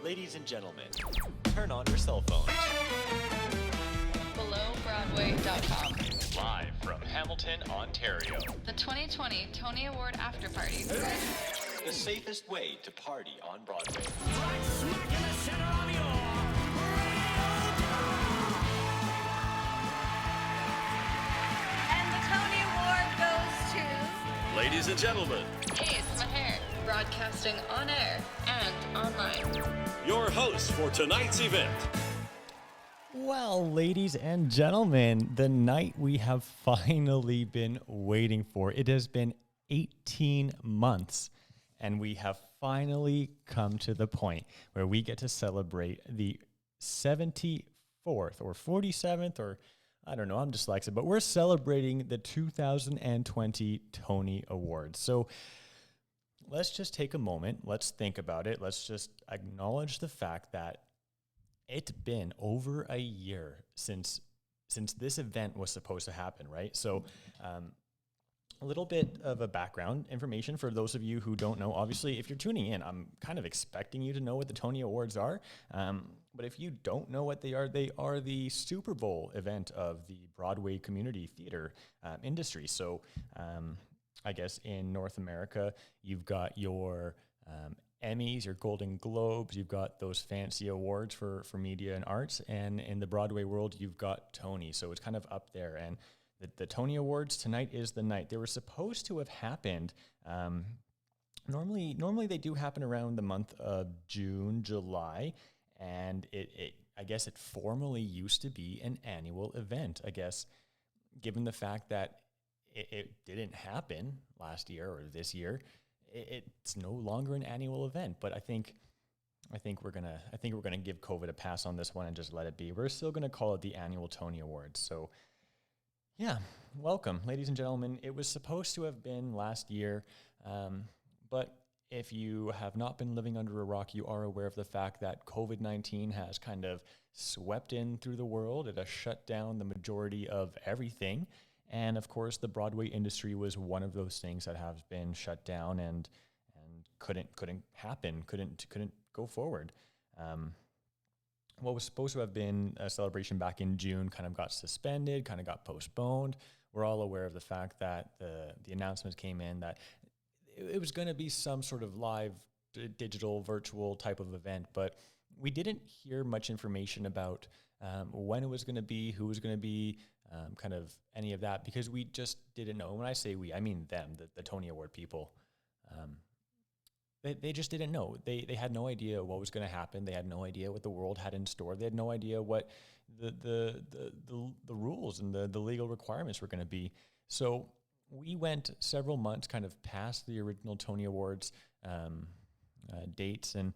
Ladies and gentlemen, turn on your cell phones. BelowBroadway.com. Live from Hamilton, Ontario. The 2020 Tony Award After Party. The safest way to party on Broadway. Right smack in the center of your And the Tony Award goes to... Ladies and gentlemen, Hey, it's Maher. Broadcasting on air and online. your host for tonight's event. Well, ladies and gentlemen, the night we have finally been waiting for. It has been 18 months, and we have finally come to the point where we get to celebrate the 74th or 47th, or I don't know, I'm dyslexic, but we're celebrating the 2020 Tony Awards. So let's just take a moment. Let's think about it. Let's just acknowledge the fact that it's been over a year since this event was supposed to happen, right? So a little bit of a background information for those of you who don't know. Obviously, if you're tuning in, I'm kind of expecting you to know what the Tony Awards are. But if you don't know what they are the Super Bowl event of the Broadway community theater industry. So I guess in North America, you've got your Emmys, your Golden Globes, you've got those fancy awards for media and arts, and in the Broadway world, you've got Tony. So it's kind of up there. And the Tony Awards, tonight is the night. They were supposed to have happened. Normally they do happen around the month of June, July, and I guess it formally used to be an annual event. I guess given the fact that it didn't happen last year or this year, it's no longer an annual event. But I think we're gonna give COVID a pass on this one and just let it be. We're still gonna call it the annual Tony Awards. So yeah, welcome, ladies and gentlemen. It was supposed to have been last year, but if you have not been living under a rock, you are aware of the fact that COVID-19 has kind of swept in through the world. It has shut down the majority of everything. And of course, the Broadway industry was one of those things that have been shut down and couldn't happen, couldn't go forward. What was supposed to have been a celebration back in June kind of got suspended, kind of got postponed. We're all aware of the fact that the announcements came in that it was going to be some sort of live, digital, virtual type of event, but we didn't hear much information about when it was going to be, who was going to be, kind of any of that, because we just didn't know. And when I say we, I mean them, the Tony Award people. They just didn't know. They had no idea what was going to happen. They had no idea what the world had in store. They had no idea what the rules and the legal requirements were going to be. So we went several months kind of past the original Tony Awards dates, and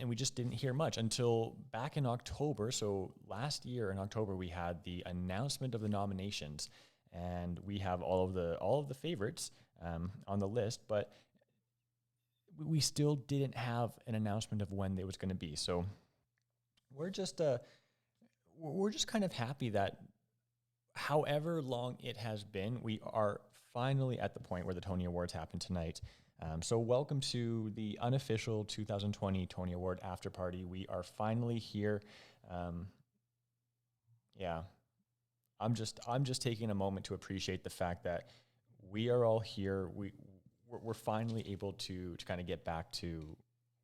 we just didn't hear much until back in October. So last year in October, we had the announcement of the nominations, and we have all of the favorites on the list, but we still didn't have an announcement of when it was going to be. So we're just kind of happy that however long it has been, we are finally at the point where the Tony Awards happen tonight. So welcome to the unofficial 2020 Tony Award After Party. We are finally here. I'm just taking a moment to appreciate the fact that we are all here. We're finally able to kind of get back to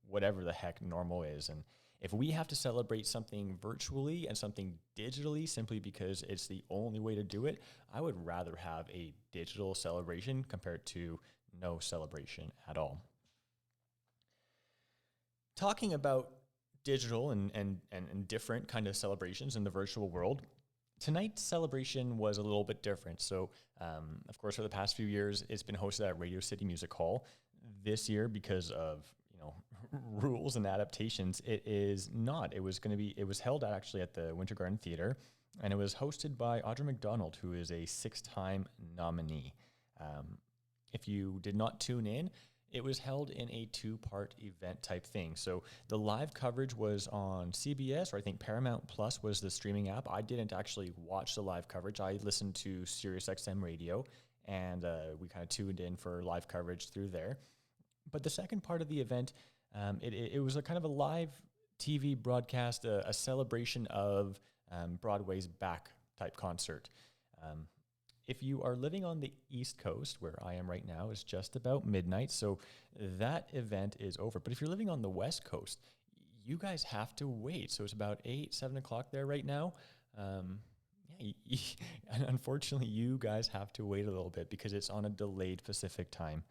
whatever the heck normal is. And if we have to celebrate something virtually and something digitally simply because it's the only way to do it, I would rather have a digital celebration compared to no celebration at all. Talking about digital and different kind of celebrations in the virtual world, tonight's celebration was a little bit different. So, of course, for the past few years, it's been hosted at Radio City Music Hall. This year, because of rules and adaptations, it is not. It was held actually at the Winter Garden Theater, and it was hosted by Audra McDonald, who is a 6-time nominee. If you did not tune in, it was held in a 2-part event type thing. So the live coverage was on CBS, or I think Paramount Plus was the streaming app. I didn't actually watch the live coverage. I listened to Sirius XM radio, and we kind of tuned in for live coverage through there. But the second part of the event, it was a kind of a live TV broadcast, a celebration of Broadway's back type concert. If you are living on the East Coast, where I am right now, it's just about midnight, so that event is over. But if you're living on the West Coast, you guys have to wait. So it's about 8, 7 o'clock there right now. And unfortunately, you guys have to wait a little bit because it's on a delayed Pacific time.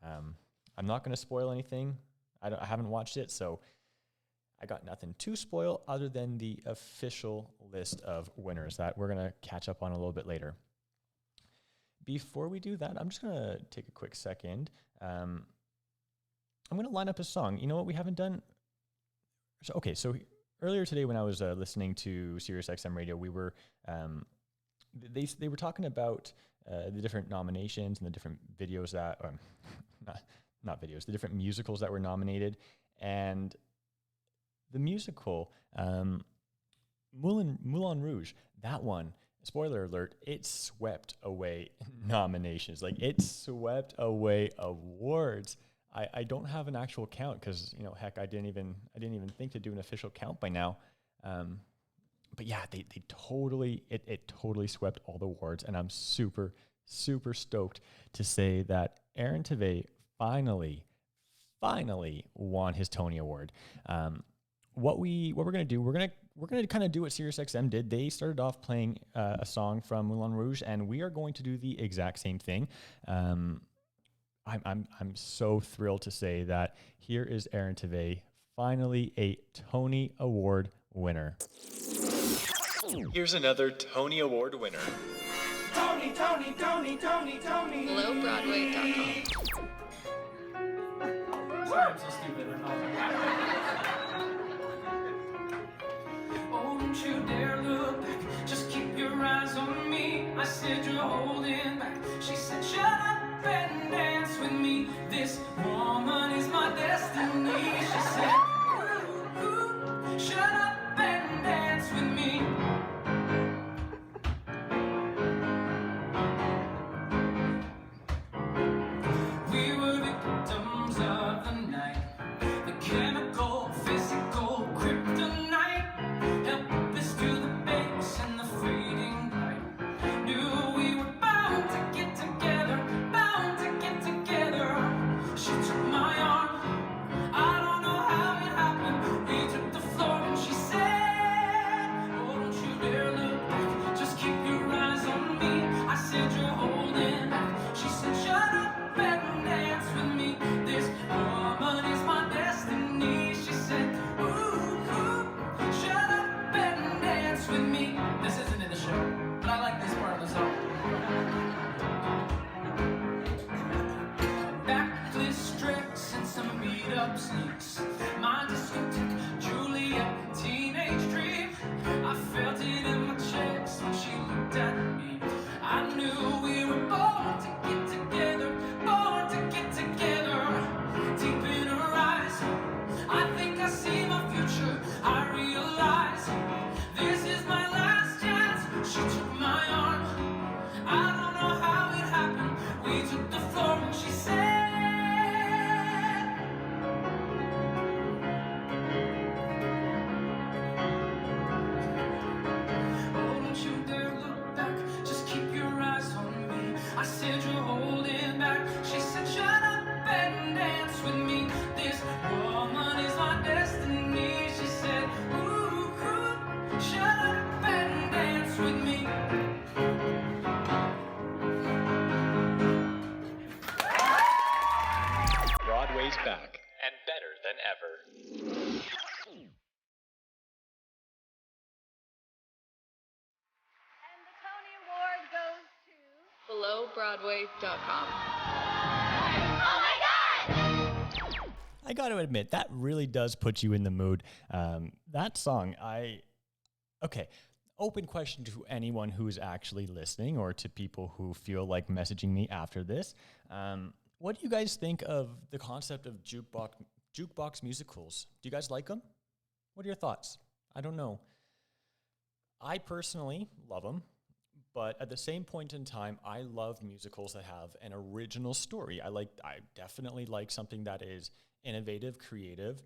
I'm not going to spoil anything. I haven't watched it, so I got nothing to spoil other than the official list of winners that we're going to catch up on a little bit later. Before we do that, I'm just going to take a quick second. I'm going to line up a song. You know what we haven't done? So earlier today when I was listening to Sirius XM radio, we were they were talking about the different nominations and the different videos that, not videos, the different musicals that were nominated. And the musical, Moulin Rouge, that one, spoiler alert, it swept away nominations. Like, it swept away awards. I don't have an actual count because, heck, I didn't even think to do an official count by now. But yeah, they totally swept all the awards, and I'm super, super stoked to say that Aaron Tveit finally won his Tony Award. What we're gonna do, we're gonna kind of do what Sirius XM did. They started off playing a song from Moulin Rouge, and we are going to do the exact same thing. I'm so thrilled to say that here is Aaron Tveit, finally a Tony Award winner. Here's another Tony Award winner. Tony. BelowBroadway.com. Sorry, I'm so stupid. Oh, don't you dare look back. Just keep your eyes on me. I said you're holding back. She said, shut up and dance with me. This woman is my destiny. She said, ooh, shut up and dance with me. We were victims of the night, the chemical, physical kryptonite, helpless to the base and the fading light. Knew we were bound to get together, bound to get together. She took my arm, I don't know how it happened. We took the floor and she said, oh, don't you dare look back, just keep your eyes on me. I said, you're holding back. She said, shut up and dance with me. This woman is my destiny. She said, ooh, shut up and dance with me. This isn't in the show, but I like this part of the song. Backless dress and some beat-up sneaks. My discotheque, Juliet, teenage dream. I felt it in my chest when she looked at me. I knew we were born to get together, born to get together. Deep in her eyes, I think I see my future. I realize this is my last chance. She took my arm, I don't know how it happened. We took the floor and she said, oh, don't you dare look back, just keep your eyes on me. I said, you're holding back. She said, shut up and dance with me. This woman is my destiny. She said, ooh, shut up and dance with me. Broadway's back and better than ever. And the Tony Award goes to... BelowBroadway.com. Oh my God! I got to admit, that really does put you in the mood. That song, okay, open question to anyone who's actually listening or to people who feel like messaging me after this. What do you guys think of the concept of jukebox musicals? Do you guys like them? What are your thoughts? I don't know. I personally love them, but at the same point in time, I love musicals that have an original story. I definitely like something that is innovative, creative,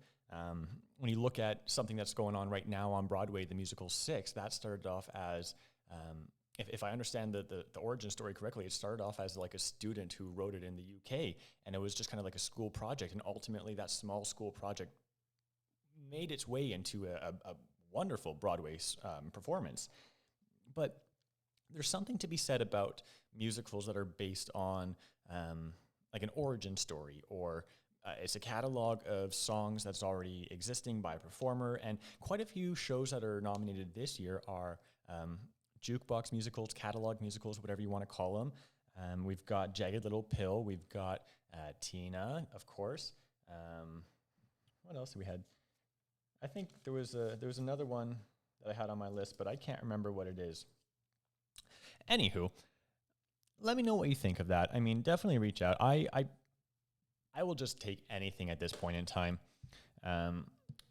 When you look at something that's going on right now on Broadway, the musical Six, that started off as, if I understand the origin story correctly, it started off as like a student who wrote it in the UK, and it was just kind of like a school project, and ultimately that small school project made its way into a wonderful Broadway performance. But there's something to be said about musicals that are based on like an origin story, or it's a catalog of songs that's already existing by a performer. And quite a few shows that are nominated this year are jukebox musicals, catalog musicals, whatever you want to call them. We've got Jagged Little Pill. We've got Tina, of course. What else do we had? I think there was another one that I had on my list, but I can't remember what it is. Anywho, let me know what you think of that. I mean, definitely reach out. I will just take anything at this point in time.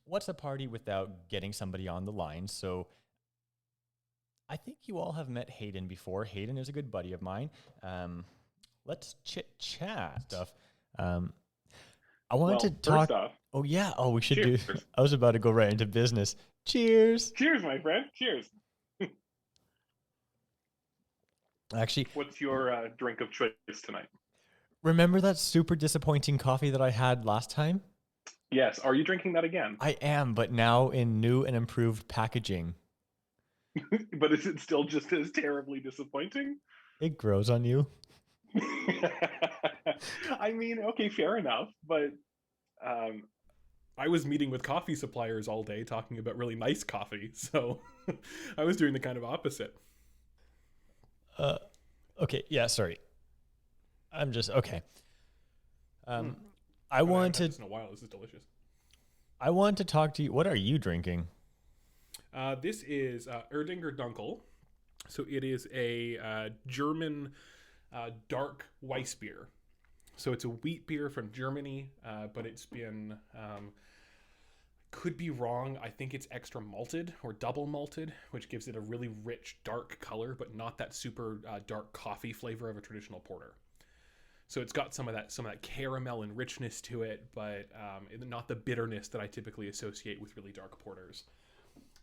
What's a party without getting somebody on the line? So I think you all have met Hayden before. Hayden is a good buddy of mine. Let's chit-chat stuff. I wanted to talk. First off, oh, yeah. Oh, we should cheers. do. I was about to go right into business. Cheers. Cheers, my friend. Cheers. Actually, What's your drink of choice tonight? remember that super disappointing coffee that I had last time? Yes. Are you drinking that again? I am, but now in new and improved packaging. But is it still just as terribly disappointing? It grows on you. I mean, okay, fair enough. But I was meeting with coffee suppliers all day talking about really nice coffee, so I was doing the kind of opposite. Okay, yeah, sorry. I'm just okay. I haven't want had to. this in a while. This is delicious. I want to talk to you. What are you drinking? This is Erdinger Dunkel. So it is a German dark Weissbier. So it's a wheat beer from Germany, but it's been, could be wrong, I think it's extra malted or double malted, which gives it a really rich dark color, but not that super dark coffee flavor of a traditional porter. So it's got some of that caramel and richness to it, but not the bitterness that I typically associate with really dark porters.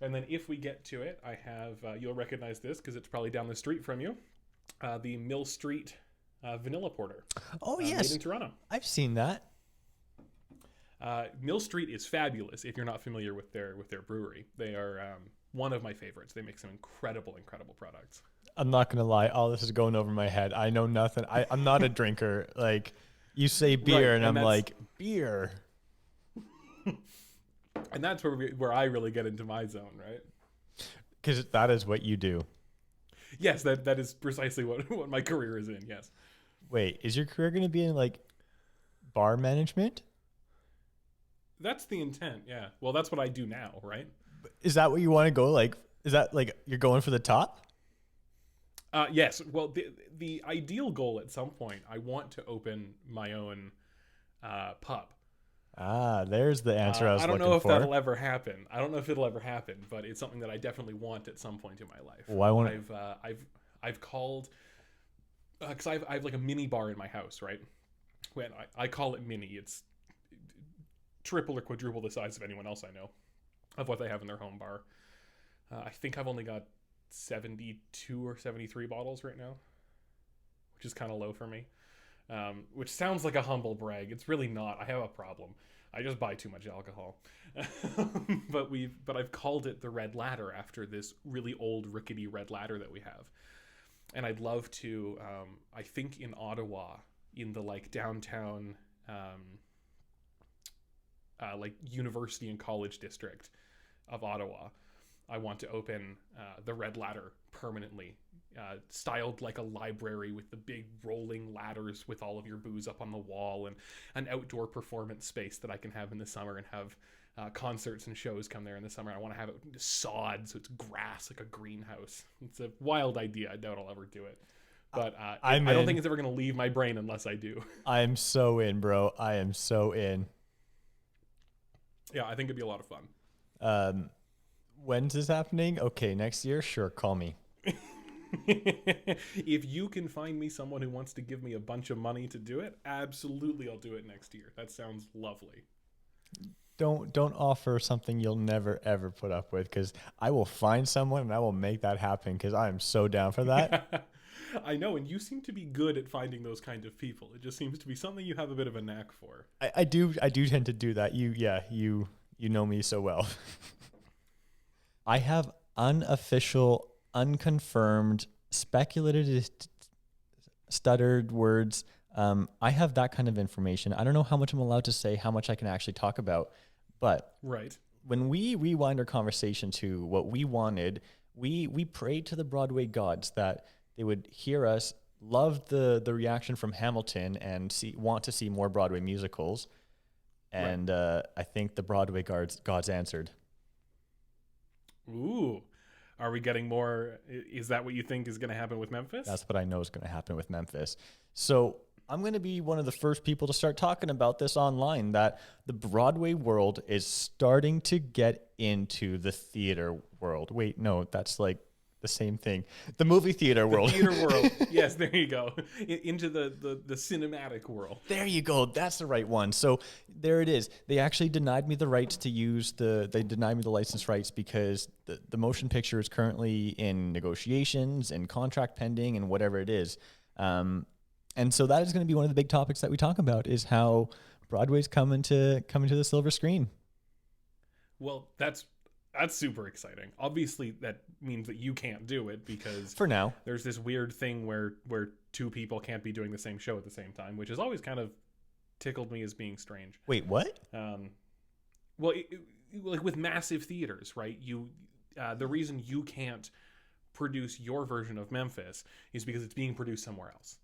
And then if we get to it, I have, you'll recognize this because it's probably down the street from you, the Mill Street Vanilla Porter. Oh, yes. Made in Toronto. I've seen that. Mill Street is fabulous if you're not familiar with their brewery. They are one of my favorites. They make some incredible products. I'm not going to lie. All this is going over my head. I know nothing. I'm not a drinker. Like, you say beer, Right, and I'm like, beer. And that's where I really get into my zone, right? Because that is what you do. Yes, that is precisely what my career is in, yes. Wait, is your career going to be in, like, bar management? That's the intent, yeah. Well, that's what I do now, right? Is that what you want to go, like, is that, like, you're going for the top? Yes. Well, the ideal goal at some point, I want to open my own pub. Ah, there's the answer I was looking for. I don't know if that'll ever happen. But it's something that I definitely want at some point in my life. Well, I've called because I have like a mini bar in my house, right? When I call it mini, it's triple or quadruple the size of anyone else I know of what they have in their home bar. I think I've only got 72 or 73 bottles right now, which is kind of low for me. Which sounds like a humble brag. It's really not. I have a problem. I just buy too much alcohol. But I've called it the Red Ladder after this really old rickety red ladder that we have. And I'd love to, I think in Ottawa, in the like downtown, like university and college district of Ottawa, I want to open the Red Ladder permanently. Styled like a library with the big rolling ladders with all of your booze up on the wall, and an outdoor performance space that I can have in the summer and have concerts and shows come there in the summer. I want to have it sod so it's grass, like a greenhouse. It's a wild idea. I doubt I'll ever do it. But I don't think it's ever going to leave my brain unless I do. I'm so in, bro. I am so in. Yeah, I think it'd be a lot of fun. When's this happening? Okay, next year? Sure, call me. If you can find me someone who wants to give me a bunch of money to do it, absolutely I'll do it next year. That sounds lovely. don't offer something you'll never ever put up with, because I will find someone and I will make that happen, because I am so down for that. I know, and you seem to be good at finding those kind of people. It just seems to be something you have a bit of a knack for. I do tend to do that. You know me so well. I have unofficial, unconfirmed, speculative, stuttered words. I have that kind of information. I don't know how much I'm allowed to say, how much I can actually talk about. But right, when we rewind our conversation to what we wanted, we prayed to the Broadway gods that they would hear us, love the reaction from Hamilton, and want to see more Broadway musicals. And I think the Broadway gods answered. Ooh. Are we getting more? Is that what you think is going to happen with Memphis? That's what I know is going to happen with Memphis. So I'm going to be one of the first people to start talking about this online, that the Broadway world is starting to get into the theater world. Wait, no, that's like the same thing. The movie theater world. Theater world. Yes, there you go. Into the cinematic world. There you go. That's the right one. So there it is. They actually denied me the rights to use they denied me the license rights because the motion picture is currently in negotiations and contract pending and whatever it is. And so that is going to be one of the big topics that we talk about, is how Broadway's coming to the silver screen. Well, that's super exciting. Obviously, that means that you can't do it, because for now there's this weird thing where two people can't be doing the same show at the same time, which has always kind of tickled me as being strange. Wait, what? Well, like with massive theaters, right? The reason you can't produce your version of Memphis is because it's being produced somewhere else,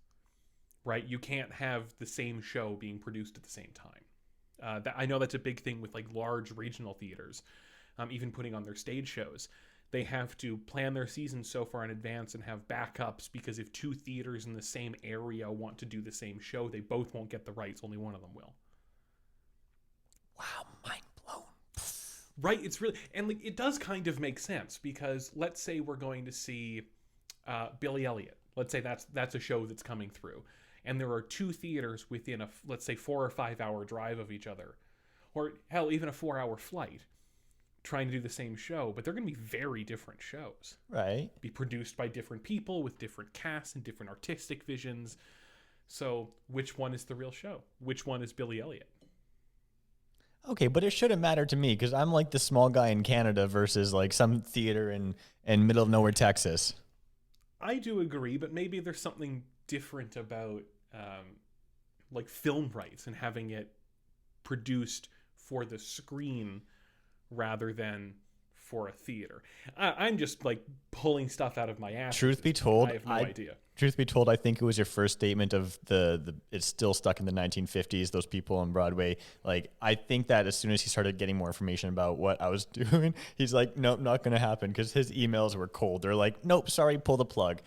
right? You can't have the same show being produced at the same time. I know that's a big thing with like large regional theaters. Even putting on their stage shows, they have to plan their season so far in advance and have backups, because if two theaters in the same area want to do the same show, they both won't get the rights. Only one of them will. Wow, mind blown. Right, it's really, and like, it does kind of make sense, because let's say we're going to see Billy Elliot. Let's say that's a show that's coming through, and there are two theaters within let's say 4 or 5 hour drive of each other, or hell, even a 4-hour flight, trying to do the same show, but they're going to be very different shows. Right. Be produced by different people with different casts and different artistic visions. So which one is the real show? Which one is Billy Elliot? Okay, but it shouldn't matter to me, because I'm like the small guy in Canada versus like some theater in middle of nowhere, Texas. I do agree, but maybe there's something different about like film rights and having it produced for the screen rather than for a theater. I'm just like pulling stuff out of my ass. Truth be told, I have no idea. Truth be told, I think it was your first statement of the it's still stuck in the 1950s, those people on Broadway. Like, I think that as soon as he started getting more information about what I was doing, he's like, nope, not going to happen, because his emails were cold. They're like, nope, sorry, pull the plug.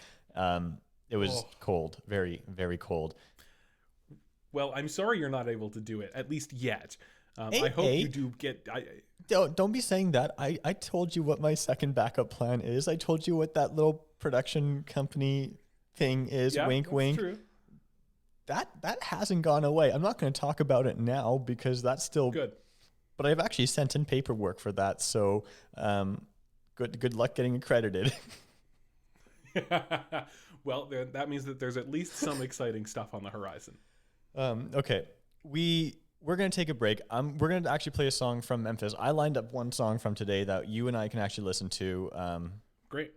It was cold, very, very cold. Well, I'm sorry you're not able to do it, at least yet. Hey, I hope you do get... Don't be saying that. I told you what my second backup plan is. I told you what that little production company thing is. Yeah, wink, that's wink. True. That hasn't gone away. I'm not going to talk about it now, because that's still good. But I've actually sent in paperwork for that, so good luck getting accredited. Well, that means that there's at least some exciting stuff on the horizon. Okay, we're going to take a break. We're going to actually play a song from Memphis. I lined up one song from today that you and I can actually listen to. Great.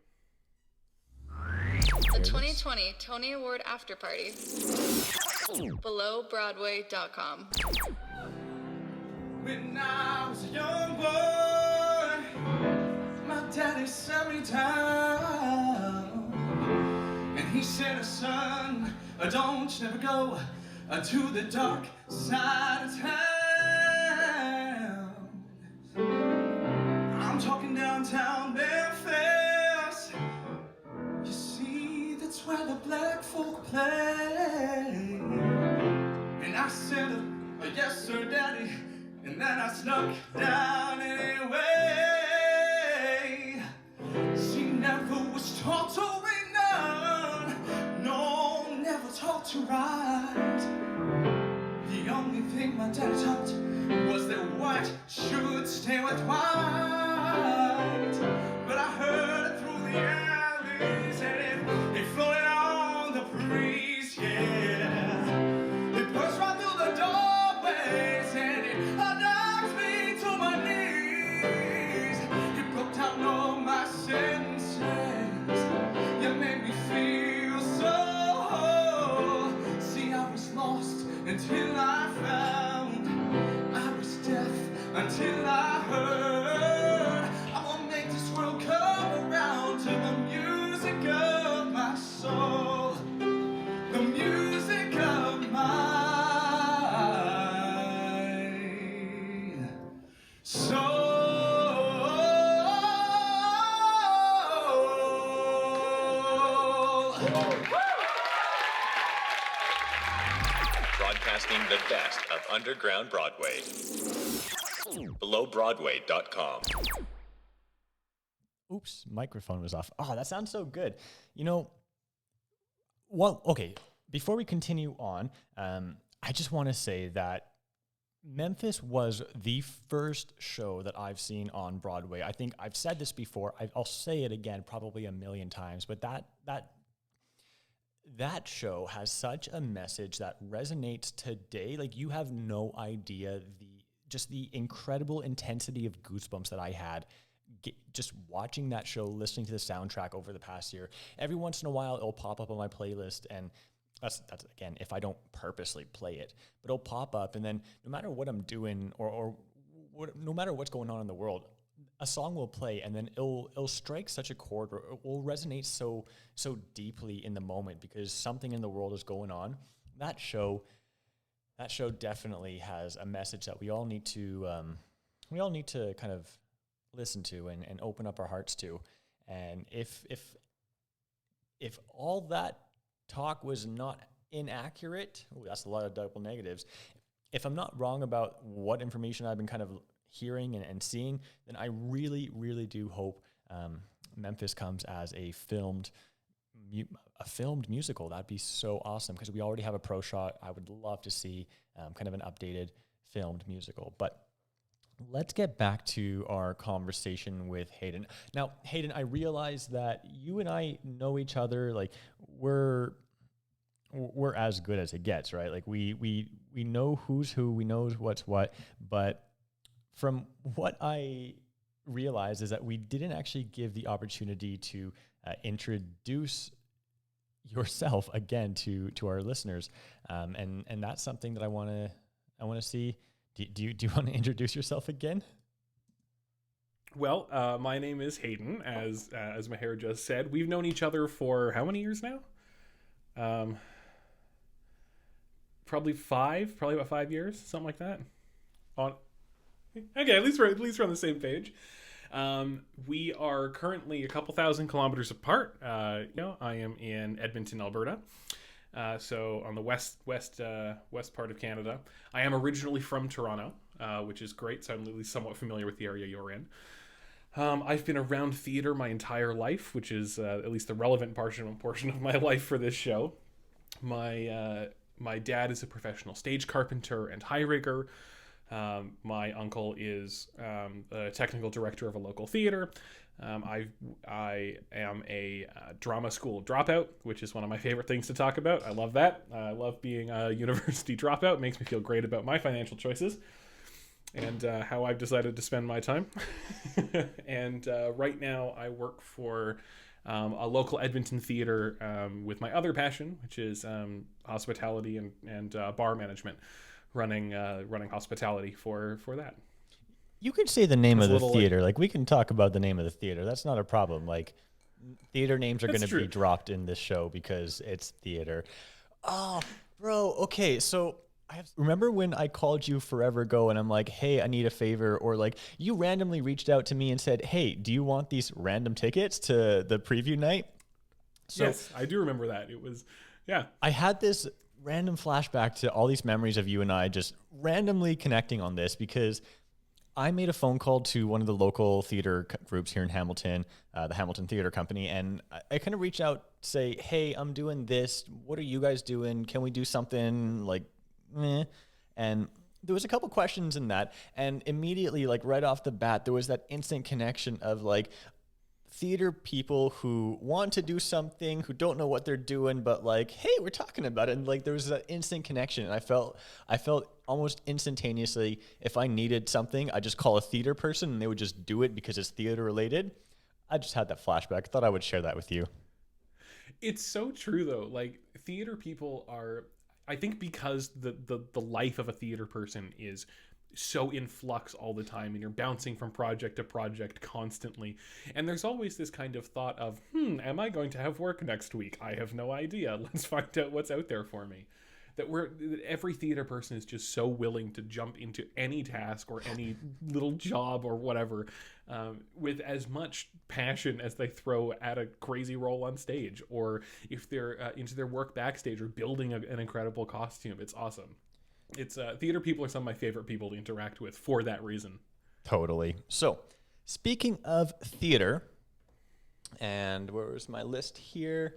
The 2020 Tony Award After Party. BelowBroadway.com. When I was a young boy, my daddy sat me down, and he said, son, don't you never go to the dark side of town. I'm talking downtown Memphis. You see, that's where the black folk play. And I said, yes, sir, daddy. And then I snuck down anyway. She never was taught to read none. No, never taught to write. The only thing my daddy taught was that white should stay with white. But I heard it through the alleys and it floated on the breeze, yeah. It burst right through the doorways and it knocked me to my knees. It broke down all my senses. You made me feel so whole. See, I was lost until I found. I was deaf until I heard. I will make this world come around to the music of my soul. The music of my Broadcasting the best of underground Broadway. BelowBroadway.com. Oops, microphone was off. Oh, that sounds so good. You know, well, okay, before we continue on, I just want to say that Memphis was the first show that I've seen on Broadway. I think I've said this before. I'll say it again probably a million times, but that show has such a message that resonates today. Like, you have no idea the incredible intensity of goosebumps that I had just watching that show, listening to the soundtrack over the past year. Every once in a while, it'll pop up on my playlist, and that's again, if I don't purposely play it, but it'll pop up, and then no matter what I'm doing or no matter what's going on in the world, a song will play, and then it'll strike such a chord, or it will resonate so deeply in the moment because something in the world is going on. That show definitely has a message that we all need to kind of listen to and open up our hearts to. And if all that talk was not inaccurate, that's a lot of double negatives. If I'm not wrong about what information I've been kind of hearing and seeing, then I really, really do hope Memphis comes as a filmed musical. That'd be so awesome because we already have a pro shot. I would love to see kind of an updated filmed musical. But let's get back to our conversation with Hayden. Now, Hayden, I realize that you and I know each other. Like, we're as good as it gets, right? Like, we know who's who, we know what's what. But from what I realized is that we didn't actually give the opportunity to introduce yourself again to our listeners, and that's something that I want to see. Do you want to introduce yourself again? Well, my name is Hayden, as Maher just said. We've known each other for how many years now? Probably about 5 years, something like that. Okay, at least we're on the same page. We are currently a couple thousand kilometers apart. I am in Edmonton, Alberta. So on the west part of Canada. I am originally from Toronto, which is great. So I'm at least somewhat familiar with the area you're in. I've been around theater my entire life, which is at least the relevant portion of my life for this show. My dad is a professional stage carpenter and high rigger. My uncle is a technical director of a local theater. I am a drama school dropout, which is one of my favorite things to talk about. I love that. I love being a university dropout. It makes me feel great about my financial choices and how I've decided to spend my time. And right now I work for a local Edmonton theater with my other passion, which is hospitality and bar management. Running hospitality for that. You could say the name of the theater. Like, we can talk about the name of the theater. That's not a problem. Like, theater names are going to be dropped in this show because it's theater. Oh, bro. Okay, so remember when I called you forever ago and I'm like, hey, I need a favor, or like you randomly reached out to me and said, hey, do you want these random tickets to the preview night? So, yes, I do remember that. It was, yeah. I had this random flashback to all these memories of you and I just randomly connecting on this because I made a phone call to one of the local theater groups here in Hamilton, the Hamilton Theater Company, and I kind of reached out to say, hey, I'm doing this. What are you guys doing? Can we do something like meh? And there was a couple questions in that, and immediately, like right off the bat, there was that instant connection of like theater people who want to do something, who don't know what they're doing, but like, hey, we're talking about it. And like, there was that instant connection. And I felt almost instantaneously, if I needed something, I just call a theater person and they would just do it because it's theater related. I just had that flashback. I thought I would share that with you. It's so true though. Like theater people are, I think because the life of a theater person is so in flux all the time and you're bouncing from project to project constantly, and there's always this kind of thought of am I going to have work next week? I have no idea. Let's find out what's out there for me. That every theater person is just so willing to jump into any task or any little job or whatever with as much passion as they throw at a crazy role on stage, or if they're into their work backstage or building an incredible costume. It's awesome. It's theater people are some of my favorite people to interact with for that reason. Totally. So, speaking of theater, and where's my list here?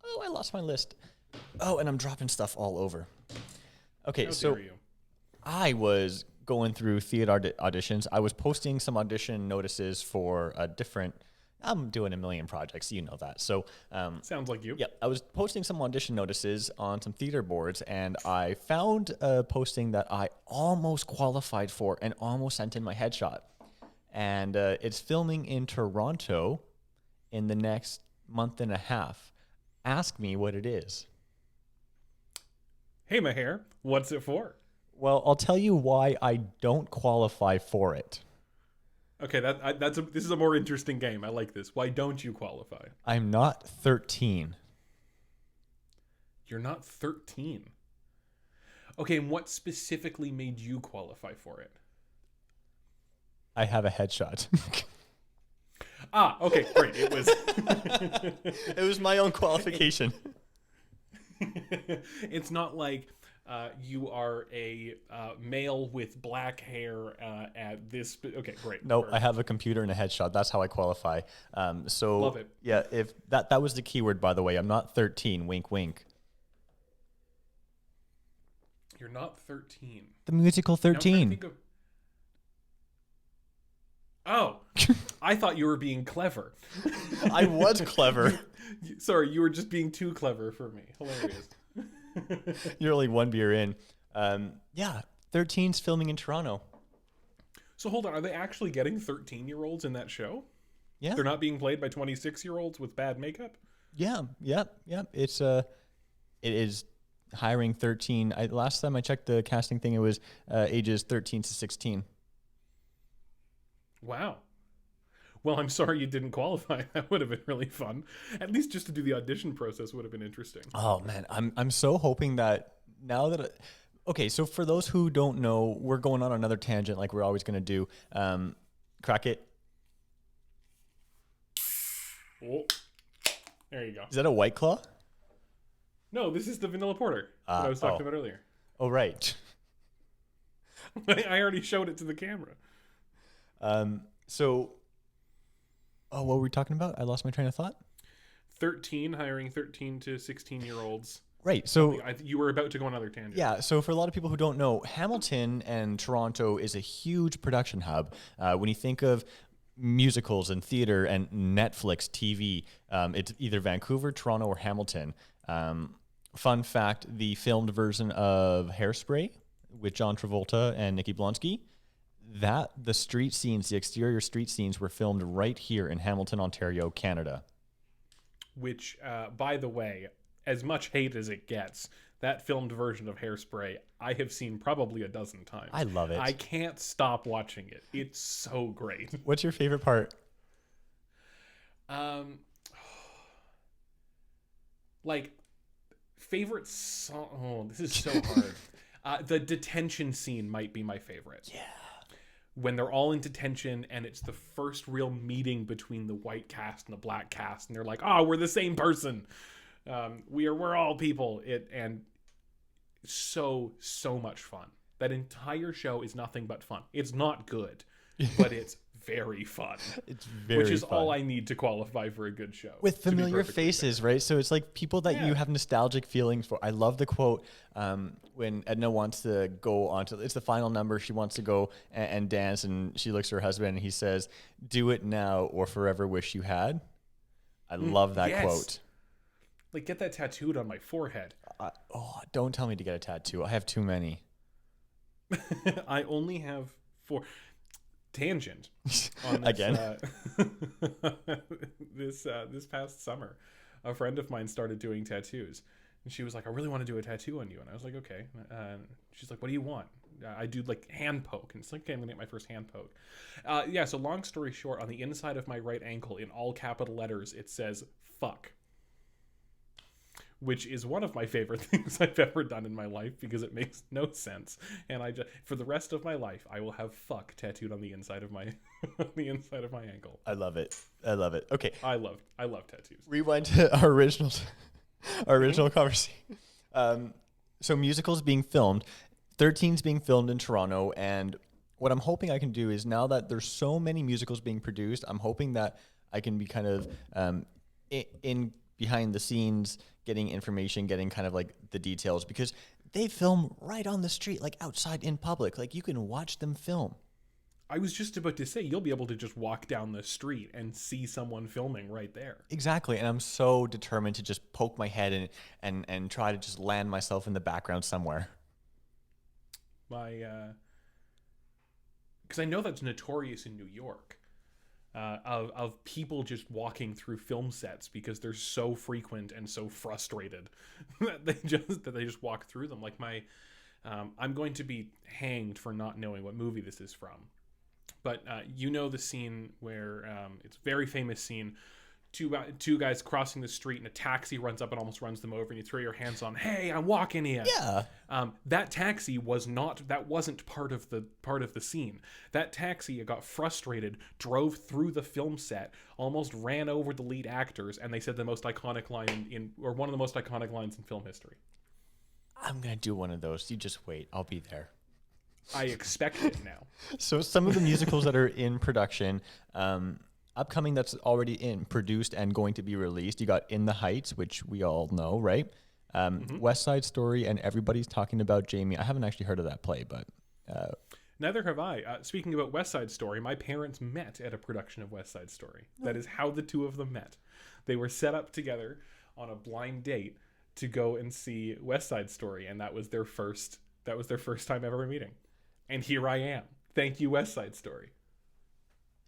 Oh, I lost my list. Oh, and I'm dropping stuff all over. Okay, How so dare you. I was going through theater auditions. I was posting some audition notices for a different. I'm doing a million projects, you know that. So, Sounds like you. yeah, I was posting some audition notices on some theater boards, and I found a posting that I almost qualified for and almost sent in my headshot. And it's filming in Toronto in the next month and a half. Ask me what it is. Hey, my hair, what's it for? Well, I'll tell you why I don't qualify for it. Okay, this is a more interesting game. I like this. Why don't you qualify? I'm not 13. You're not 13. Okay, and what specifically made you qualify for it? I have a headshot. Okay, great. It was It was my own qualification. It's not like you are a male with black hair at this. Okay, great. No, Perfect. I have a computer and a headshot. That's how I qualify. So Love it. Yeah, if that was the keyword, by the way. I'm not 13. Wink, wink. You're not 13. The musical Now I'm trying to 13. think of- Oh, I thought you were being clever. I was clever. Sorry, you were just being too clever for me. Hilarious. You're only one beer in. Yeah, 13's filming in Toronto. So hold on, are they actually getting 13-year-olds in that show? Yeah. They're not being played by 26-year-olds with bad makeup? Yeah. It's it is hiring 13. Last time I checked the casting thing, it was ages 13 to 16. Wow. Well, I'm sorry you didn't qualify. That would have been really fun. At least just to do the audition process would have been interesting. Oh man, I'm so hoping that now that okay, so for those who don't know, we're going on another tangent like we're always going to do. Crack it. Oh, there you go. Is that a White Claw? No, this is the vanilla porter that I was talking about earlier. Oh right. I already showed it to the camera. So what were we talking about? I lost my train of thought. 13 hiring 13 to 16-year-olds. Right. So You were about to go on another tangent. yeah, so for a lot of people who don't know, Hamilton and Toronto is a huge production hub. When you think of musicals and theater and Netflix TV, it's either Vancouver, Toronto, or Hamilton. Fun fact, the filmed version of Hairspray with John Travolta and Nikki Blonsky, the street scenes, the exterior street scenes were filmed right here in Hamilton, Ontario, Canada. Which, by the way, as much hate as it gets, that filmed version of Hairspray, I have seen probably a dozen times. I love it. I can't stop watching it. It's so great. What's your favorite part? Like, favorite song. Oh, this is so hard. The detention scene might be my favorite. Yeah. When they're all in detention and it's the first real meeting between the white cast and the black cast, and they're like, "Oh, we're the same person. We're all people." And so much fun. That entire show is nothing but fun. It's not good. but it's very fun. It's very which is fun. all I need to qualify for a good show. With to be familiar perfectly faces, fair. right? So it's like people that you Yeah. have nostalgic feelings for. I love the quote when Edna wants to go on to, it's the final number. She wants to go and dance, and she looks at her husband and he says, "Do it now or forever wish you had." I love that yes. quote. Like, get that tattooed on my forehead. Don't tell me to get a tattoo. I have too many. I only have 4. Tangent on this, Again. This past summer, a friend of mine started doing tattoos, and she was like, "I really want to do a tattoo on you," and I was like, "Okay." She's like, "What do you want?" I do like hand poke, and it's like, "Okay, I'm gonna get my first hand poke." Yeah. So long story short, on the inside of my right ankle, in all capital letters, it says "fuck," which is one of my favorite things I've ever done in my life because it makes no sense. And I just, for the rest of my life, I will have "fuck" tattooed on the inside of my on the inside of my ankle. I love it. I love it. Okay. I love tattoos. Rewind to our original conversation. So musicals being filmed, 13's being filmed in Toronto, and what I'm hoping I can do is, now that there's so many musicals being produced, I'm hoping that I can be kind of in behind the scenes, getting information, getting kind of like the details, because they film right on the street, like outside in public. Like, you can watch them film. I was just about to say, you'll be able to just walk down the street and see someone filming right there. Exactly, and I'm so determined to just poke my head in and try to just land myself in the background somewhere. Because I know that's notorious in New York, of people just walking through film sets because they're so frequent and so frustrated that they just walk through them. Like I'm going to be hanged for not knowing what movie this is from. But you know the scene where it's a very famous scene. Two guys crossing the street and a taxi runs up and almost runs them over, and you throw your hands on, "Hey, I'm walking here." Yeah. That taxi wasn't part of the scene. That taxi got frustrated, drove through the film set, almost ran over the lead actors, and they said the most iconic line or one of the most iconic lines in film history. I'm going to do one of those. You just wait. I'll be there. I expect it now. So some of the musicals that are in production, upcoming, that's already produced and going to be released. You got In the Heights, which we all know, right? West Side Story, and everybody's talking about Jamie. I haven't actually heard of that play, but... Neither have I. Speaking about West Side Story, my parents met at a production of West Side Story. That is how the two of them met. They were set up together on a blind date to go and see West Side Story, and that was their first time ever meeting. And here I am. Thank you, West Side Story.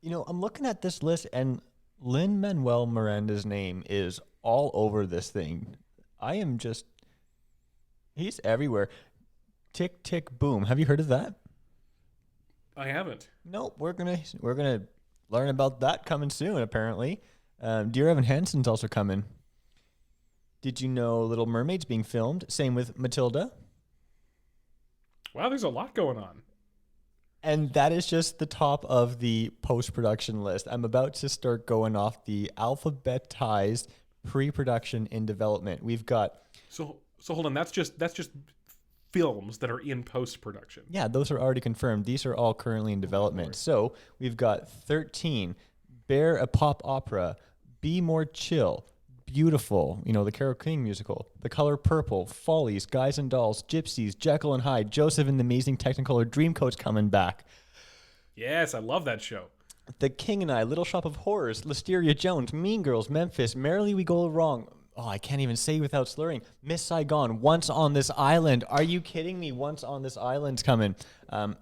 You know, I'm looking at this list, and Lin-Manuel Miranda's name is all over this thing. He's everywhere. Tick, Tick, Boom. Have you heard of that? I haven't. Nope. We're gonna learn about that coming soon, apparently. Dear Evan Hansen's also coming. Did you know Little Mermaid's being filmed? Same with Matilda. Wow, there's a lot going on. And that is just the top of the post-production list. I'm about to start going off the alphabetized pre-production in development. We've got... So hold on, that's just films that are in post-production. Yeah, those are already confirmed. These are all currently in development. So we've got 13, Bear, a pop opera, Be More Chill, Beautiful, the Carole King musical, The Color Purple, Follies, Guys and Dolls, Gypsies, Jekyll and Hyde, Joseph and the Amazing Technicolor Dreamcoat's coming back. Yes, I love that show. The King and I, Little Shop of Horrors, Listeria Jones, Mean Girls, Memphis, Merrily We Go Wrong. Oh, I can't even say without slurring. Miss Saigon, Once on This Island. Are you kidding me? Once on This Island's coming.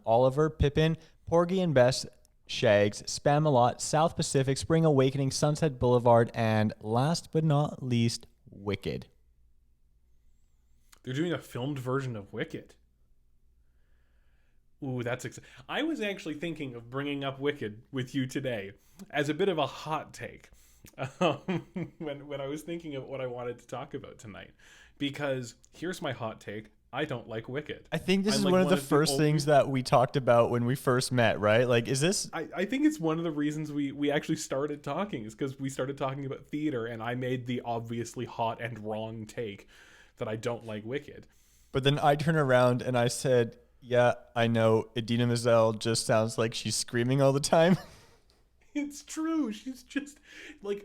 Oliver, Pippin, Porgy and Bess, Shags, Spam-A-Lot, South Pacific, Spring Awakening, Sunset Boulevard, and last but not least, Wicked. They're doing a filmed version of Wicked. Ooh, that's exciting. I was actually thinking of bringing up Wicked with you today as a bit of a hot take when I was thinking of what I wanted to talk about tonight. Because here's my hot take. I don't like Wicked. I think this is one of the first things that we talked about when we first met, right? Like, is this... I think it's one of the reasons we actually started talking is because we started talking about theater, and I made the obviously hot and wrong take that I don't like Wicked. But then I turn around and I said, Yeah, I know. Idina Menzel just sounds like she's screaming all the time. It's true. She's just like,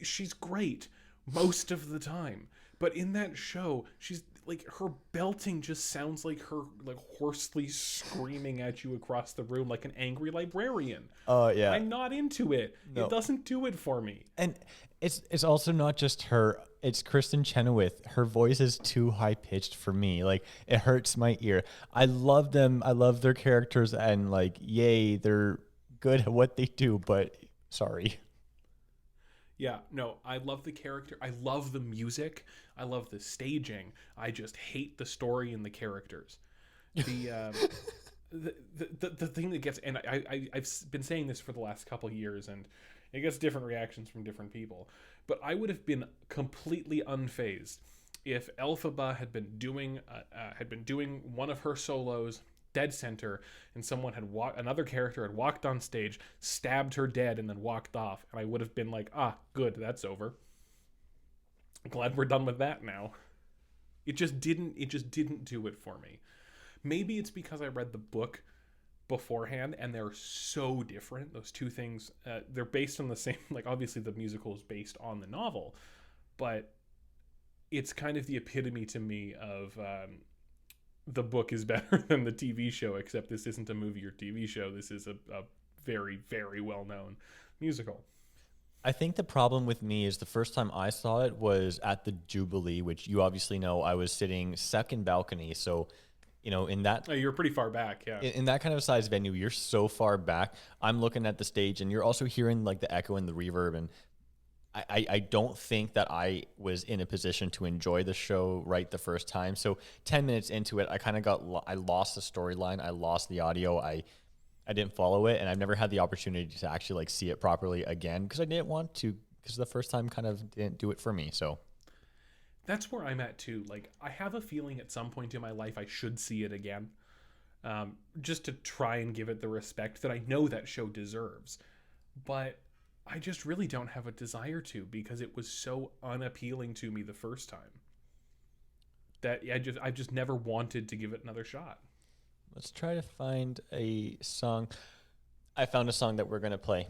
she's great most of the time. But in that show, she's like, her belting just sounds like her like hoarsely screaming at you across the room like an angry librarian. Oh, yeah. I'm not into it. No. It doesn't do it for me. And it's also not just her. It's Kristen Chenoweth. Her voice is too high pitched for me. Like, it hurts my ear. I love them. I love their characters, and like, yay, they're good at what they do. But sorry. Yeah, no, I love the character. I love the music. I love the staging. I just hate the story and the characters. The the thing that gets, and I've been saying this for the last couple of years, and it gets different reactions from different people. But I would have been completely unfazed if Elphaba had been doing one of her solos dead center, and someone had another character had walked on stage, stabbed her dead, and then walked off, and I would have been like, good, that's over. Glad we're done with that now. It just didn't do it for me. Maybe it's because I read the book beforehand, and they're so different. Those two things, they're based on the same, like, obviously the musical is based on the novel, but it's kind of the epitome to me of the book is better than the TV show, except this isn't a movie or TV show. This is a very, very well-known musical. I think the problem with me is the first time I saw it was at the Jubilee, which you obviously know I was sitting second balcony. So, you know, in that... Oh, you're pretty far back, yeah. In that kind of size venue, you're so far back. I'm looking at the stage, and you're also hearing like the echo and the reverb, and I don't think that I was in a position to enjoy the show right the first time. So 10 minutes into it, I kind of I lost the storyline. I lost the audio. I didn't follow it, and I've never had the opportunity to actually like see it properly again because I didn't want to, because the first time kind of didn't do it for me. So that's where I'm at too. Like, I have a feeling at some point in my life I should see it again, just to try and give it the respect that I know that show deserves. But I just really don't have a desire to, because it was so unappealing to me the first time that I've just never wanted to give it another shot. Let's try to find a song. I found a song that we're going to play.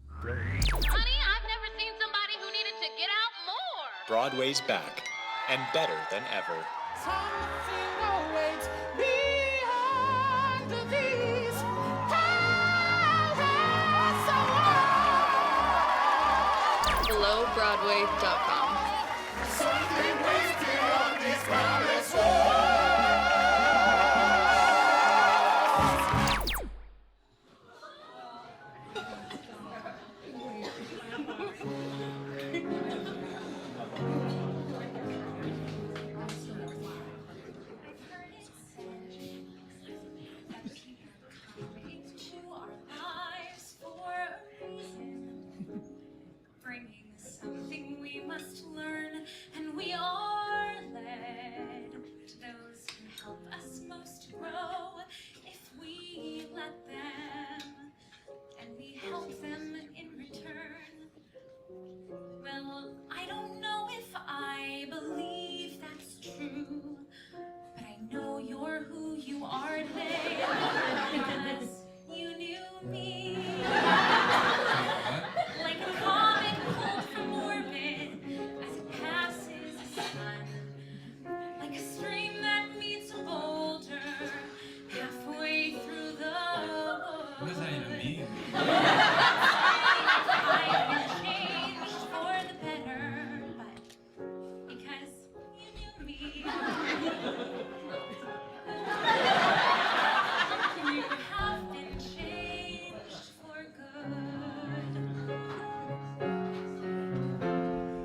Honey, I've never seen somebody who needed to get out more. Broadway's back, and better than ever. Something awaits behind these houses. BelowBroadway.com. Something wasted on this palace something we must learn, and we are led to those who help us most grow if we let them, and we help them in return. Well, I don't know if I believe that's true, but I know you're who you are today, because you knew me. Like a comet pulled from orbit as it passes the sun. Like a stream that meets a boulder halfway through the woods. What does that even mean? I've been changed for the better, but because you knew me. You have been changed for good.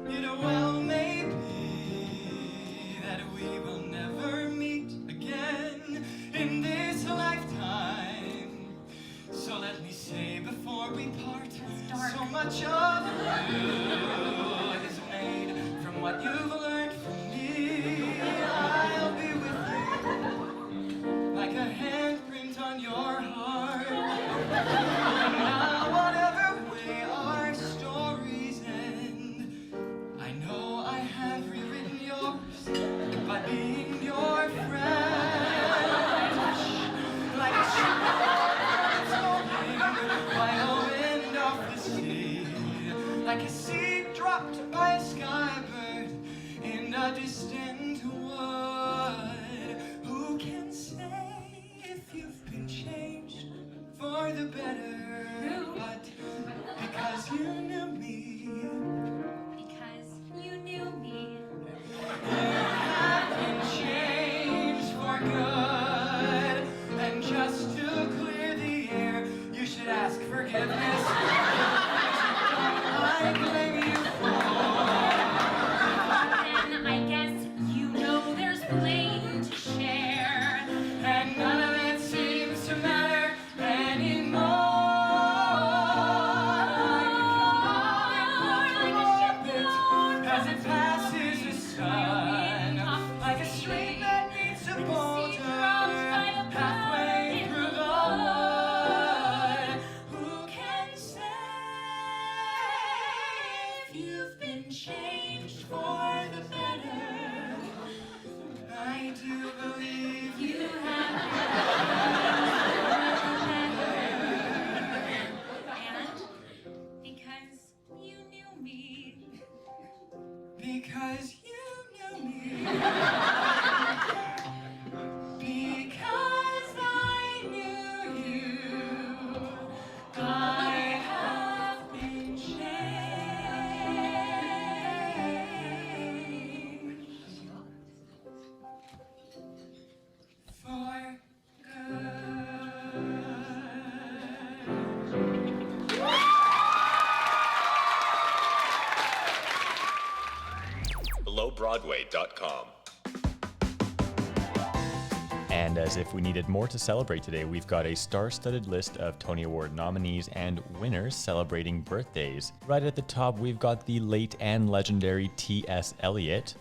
It well may be that we will never meet again in this lifetime. So let me say before we part, so much of you is made from what you've learned from me. I'll be with you like a handprint on your heart. Now whatever way our stories end, I know I have rewritten yours by being your friend. if you've been changed for the better, but because you knew me. Because you knew me. Have been changed for good, and just to clear the air, you should ask forgiveness. I blame you Then I guess you know there's blame to share. and none of it seems to matter anymore. As it passes the sun, like a stream that meets a boulder, halfway through the mud. Who can say if you've been changed for the better? I do believe you have And because you knew me. because you knew me. Because I knew you, I have been changed for BelowBroadway.com. And as if we needed more to celebrate today, we've got a star-studded list of Tony Award nominees and winners celebrating birthdays. Right at the top, we've got the late and legendary T.S. Eliot.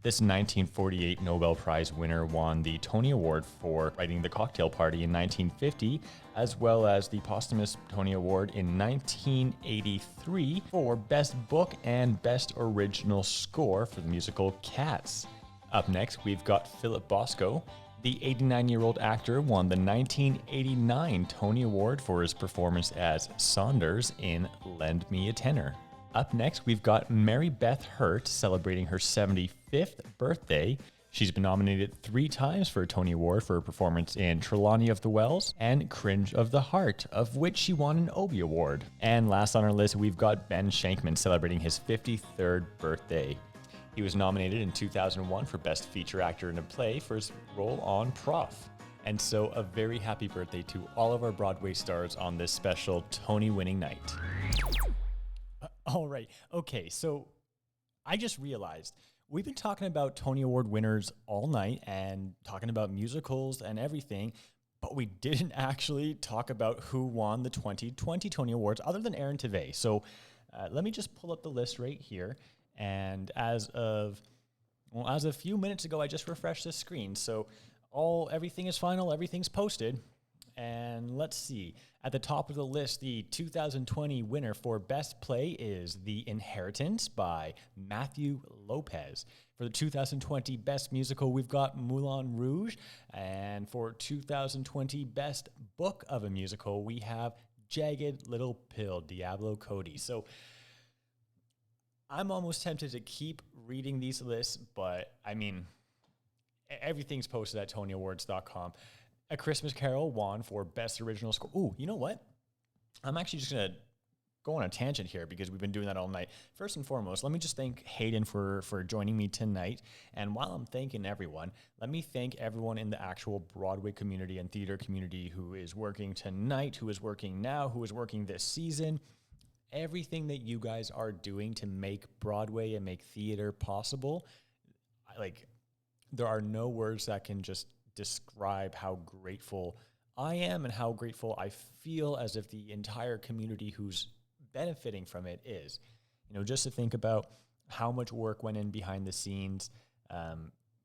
This 1948 Nobel Prize winner won the Tony Award for writing The Cocktail Party in 1950, as well as the posthumous Tony Award in 1983 for Best Book and Best Original Score for the musical Cats. Up next, we've got Philip Bosko. The 89-year-old actor won the 1989 Tony Award for his performance as Saunders in Lend Me a Tenor. Up next, we've got Mary Beth Hurt celebrating her 75th birthday. She's been nominated 3 times for a Tony Award for her performance in Trelawney of the Wells and Cringe of the Heart, of which she won an Obie Award. And last on our list, we've got Ben Shankman celebrating his 53rd birthday. He was nominated in 2001 for Best Feature Actor in a Play for his role on Prof. And so a very happy birthday to all of our Broadway stars on this special Tony-winning night. All right. Okay, so I just realized we've been talking about Tony Award winners all night and talking about musicals and everything, but we didn't actually talk about who won the 2020 Tony Awards other than Aaron Tveit. So let me just pull up the list right here. And as of a few minutes ago, I just refreshed the screen. So everything is final, everything's posted. And let's see. At the top of the list, the 2020 winner for Best Play is The Inheritance by Matthew Lopez. For the 2020 Best Musical, we've got Moulin Rouge. And for 2020 Best Book of a Musical, we have Jagged Little Pill, Diablo Cody. So I'm almost tempted to keep reading these lists, but I mean, everything's posted at TonyAwards.com. A Christmas Carol won for Best Original Score. Ooh, you know what? I'm actually just going to go on a tangent here because we've been doing that all night. First and foremost, let me just thank Hayden for joining me tonight. And while I'm thanking everyone, let me thank everyone in the actual Broadway community and theater community who is working tonight, who is working now, who is working this season. Everything that you guys are doing to make Broadway and make theater possible, there are no words that can just describe how grateful I am and how grateful I feel as if the entire community who's benefiting from it is. You know, just to think about how much work went in behind the scenes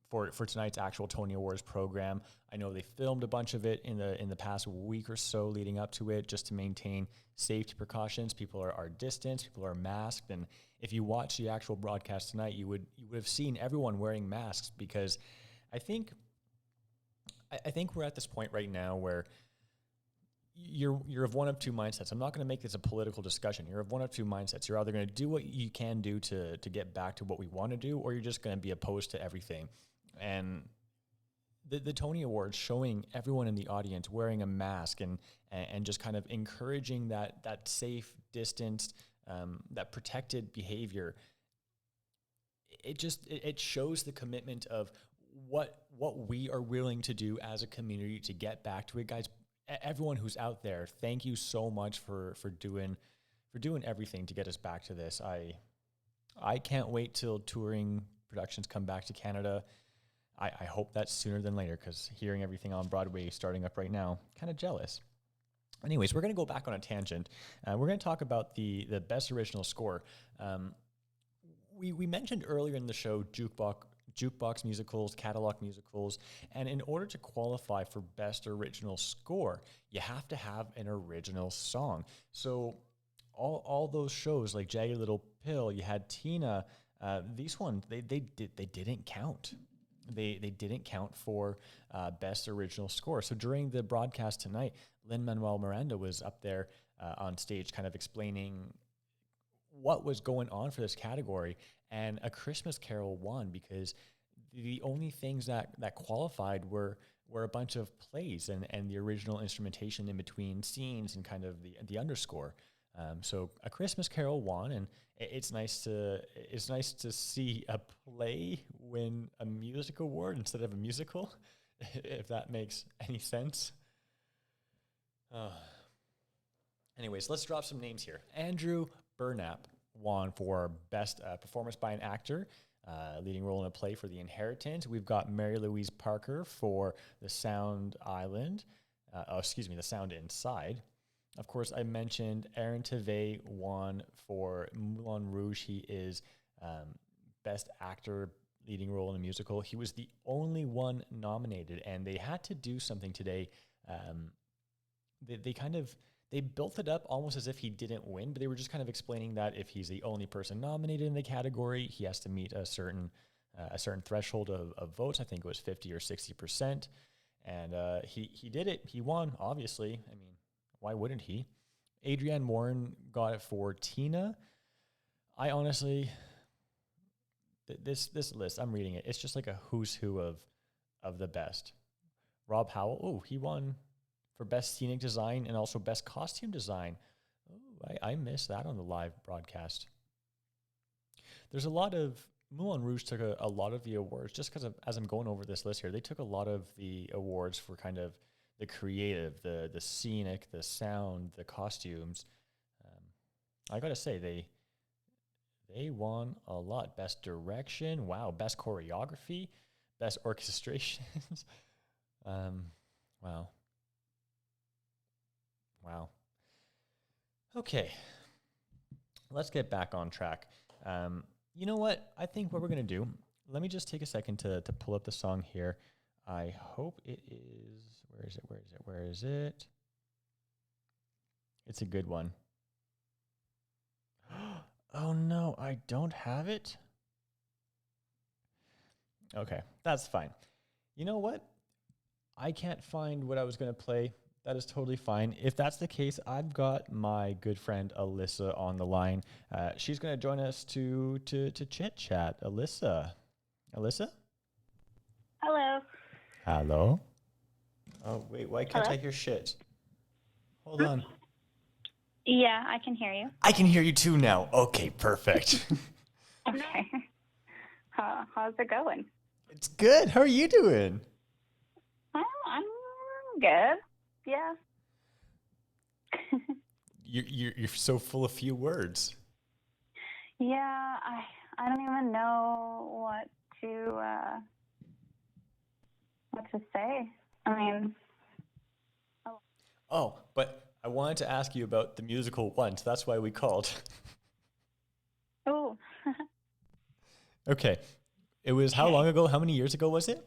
for tonight's actual Tony Awards program. I know they filmed a bunch of it in the past week or so leading up to it just to maintain safety precautions. People are distanced, people are masked, and if you watch the actual broadcast tonight, you would have seen everyone wearing masks because I think we're at this point right now where you're of one of two mindsets. I'm not going to make this a political discussion. You're of one of two mindsets. You're either going to do what you can do to get back to what we want to do, or you're just going to be opposed to everything. And the Tony Awards showing everyone in the audience wearing a mask and just kind of encouraging that safe distance, that protected behavior. It shows the commitment of what we are willing to do as a community to get back to it, guys. Everyone who's out there, thank you so much for doing everything to get us back to this. I can't wait till touring productions come back to Canada. I hope that's sooner than later, because hearing everything on Broadway starting up right now, kind of jealous. Anyways, we're going to go back on a tangent. We're going to talk about the best original score. We mentioned earlier in the show jukebox musicals, catalog musicals, and in order to qualify for best original score, you have to have an original song. So all those shows like Jagged Little Pill, you had Tina, these ones they didn't count. They didn't count for best original score. So during the broadcast tonight, Lin-Manuel Miranda was up there on stage kind of explaining what was going on for this category, and A Christmas Carol won because the only things that qualified were a bunch of plays and the original instrumentation in between scenes and kind of the underscore. So A Christmas Carol won, and it's nice to see a play win a music award instead of a musical, if that makes any sense. Anyways, let's drop some names here. Andrew Burnap won for Best Performance by an Actor, leading role in a play for The Inheritance. We've got Mary Louise Parker for The Sound Island. The Sound Inside. Of course, I mentioned Aaron Tveit won for Moulin Rouge. He is Best Actor, leading role in a musical. He was the only one nominated, and they had to do something today. They built it up almost as if he didn't win, but they were just kind of explaining that if he's the only person nominated in the category, he has to meet a certain threshold of votes. I think it was 50 or 60%, and he did it. He won, obviously. I mean, why wouldn't he? Adrienne Warren got it for Tina. I honestly, this list, I'm reading it. It's just like a who's who of the best. Rob Howell, he won for Best Scenic Design and also Best Costume Design. I missed that on the live broadcast. There's a lot of, Moulin Rouge took a lot of the awards, just because as I'm going over this list here, they took a lot of the awards for kind of the creative, the scenic, the sound, the costumes. I gotta say, they won a lot. Best direction, wow. Best choreography, best orchestrations. Wow. Okay, let's get back on track. You know what? I think what we're gonna do, let me just take a second to pull up the song here. I hope it is, where is it? It's a good one. Oh no, I don't have it. Okay, that's fine. You know what? I can't find what I was going to play. That is totally fine. If that's the case, I've got my good friend Alyssa on the line. She's going to join us to chit chat. Alyssa? Hello. Hello? Oh, wait, why can't I hear shit? Hold on. Yeah, I can hear you. I can hear you too now. Okay, perfect. Okay. How's it going? It's good. How are you doing? I'm good. Yeah. You're so full of few words. Yeah, I don't even know what to say. I mean. Oh, but I wanted to ask you about the musical once. That's why we called. Oh. Okay. It was how long ago? How many years ago was it?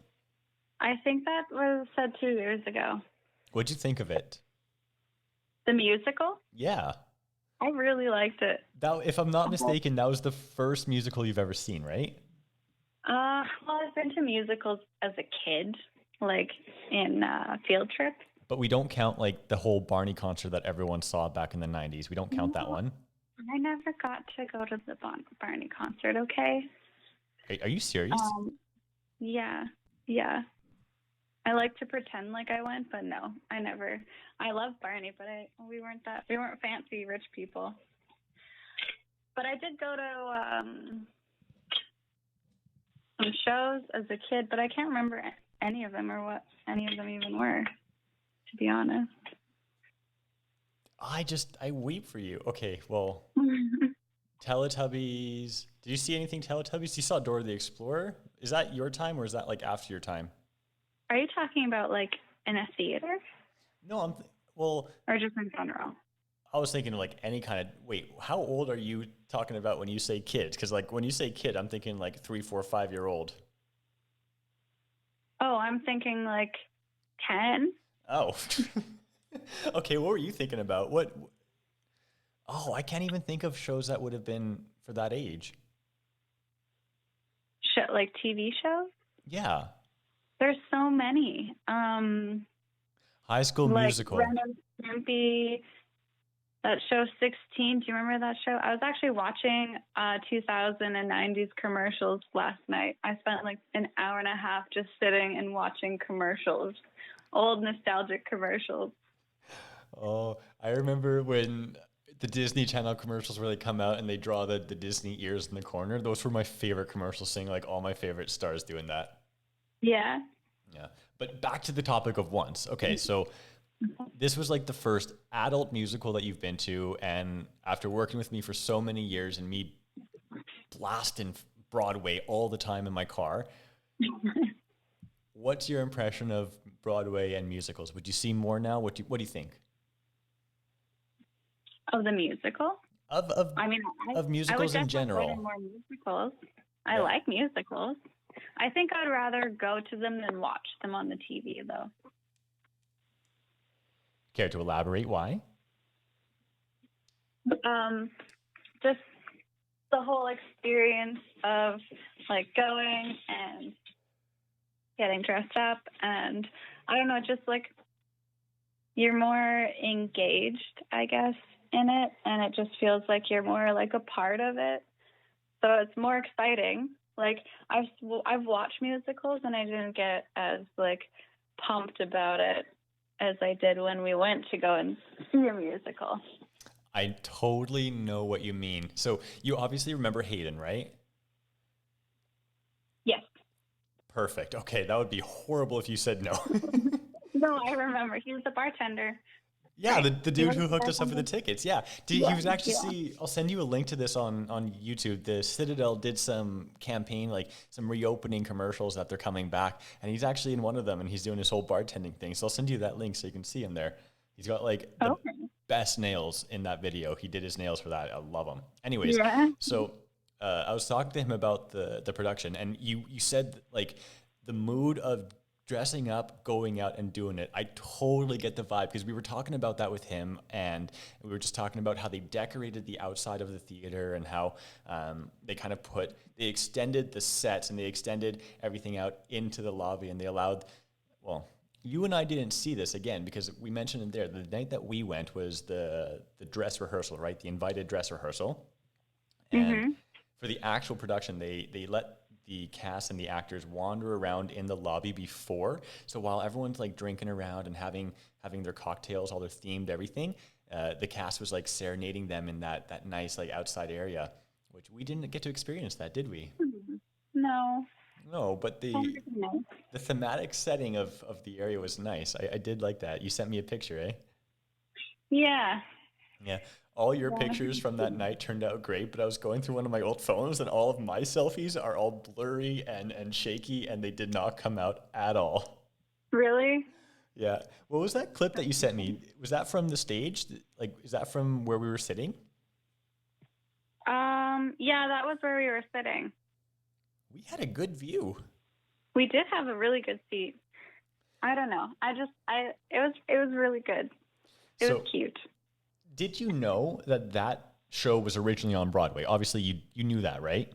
I think that was said 2 years ago. What'd you think of it? The musical? Yeah. I really liked it. That, if I'm not mistaken, that was the first musical you've ever seen, right? Well, I've been to musicals as a kid, like in field trip. But we don't count like the whole Barney concert that everyone saw back in the 90s. We don't count that one. I never got to go to the Barney concert, okay? Are you serious? Yeah. I like to pretend like I went, but no, I never. I love Barney, but we weren't fancy rich people. But I did go to some shows as a kid, but I can't remember any of them or what any of them even were, to be honest. I weep for you. Okay, well, Teletubbies. Did you see anything Teletubbies? You saw Dora the Explorer. Is that your time or is that like after your time? Are you talking about like in a theater? No, well. Or just in general? I was thinking like any kind of, wait, how old are you talking about when you say kids? Because like when you say kid, I'm thinking like 3, 4, 5-year-old. Oh, I'm thinking like 10. Oh. Okay, what were you thinking about? What? Oh, I can't even think of shows that would have been for that age. Like TV shows? Yeah. There's so many. High School like Musical. Ren and Stimpy. That show 16. Do you remember that show? I was actually watching 2090s commercials last night. I spent like an hour and a half just sitting and watching commercials, old nostalgic commercials. Oh, I remember when the Disney Channel commercials where they come out and they draw the Disney ears in the corner. Those were my favorite commercials, seeing like all my favorite stars doing that. Yeah. Yeah. But back to the topic of once. Okay, so this was like the first adult musical that you've been to. And after working with me for so many years and me blasting Broadway all the time in my car, what's your impression of Broadway and musicals? Would you see more now? What do you think? Of the musical? Of musicals in general. More musicals. I like musicals. I think I'd rather go to them than watch them on the TV, though. Care to elaborate why? Just the whole experience of like going and getting dressed up, and I don't know, just like you're more engaged, I guess, in it, and it just feels like you're more like a part of it. So it's more exciting. Like I've watched musicals and I didn't get as like pumped about it as I did when we went to go and see a musical. I totally know what you mean. So you obviously remember Hayden, right? Yes. Perfect. Okay, that would be horrible if you said no. No, I remember. He was the bartender. Yeah, the dude who hooked us up with the tickets. Yeah. He was actually, yeah. I'll send you a link to this on YouTube. The Citadel did some campaign, like some reopening commercials that they're coming back. And he's actually in one of them and he's doing his whole bartending thing. So I'll send you that link so you can see him there. He's got like the best nails in that video. He did his nails for that. I love them. Anyways, so I was talking to him about the production and you said like the mood of dressing up, going out and doing it. I totally get the vibe because we were talking about that with him and we were just talking about how they decorated the outside of the theater and how they extended the sets and they extended everything out into the lobby and they allowed, well, you and I didn't see this again because we mentioned it there. The night that we went was the dress rehearsal, right? The invited dress rehearsal. And for the actual production, they let the cast and the actors wander around in the lobby before. So while everyone's like drinking around and having their cocktails, all their themed everything, the cast was like serenading them in that nice like outside area, which we didn't get to experience that, did we? No. No, but the thematic setting of the area was nice. I did like that. You sent me a picture, eh? Yeah. Yeah. All your pictures from that night turned out great, but I was going through one of my old phones and all of my selfies are all blurry and shaky and they did not come out at all. Really? Yeah. What was that clip that you sent me? Was that from the stage? Like, is that from where we were sitting? Yeah, that was where we were sitting. We had a good view. We did have a really good seat. I don't know. It was really good. It was cute. Did you know that show was originally on Broadway? Obviously, you knew that, right?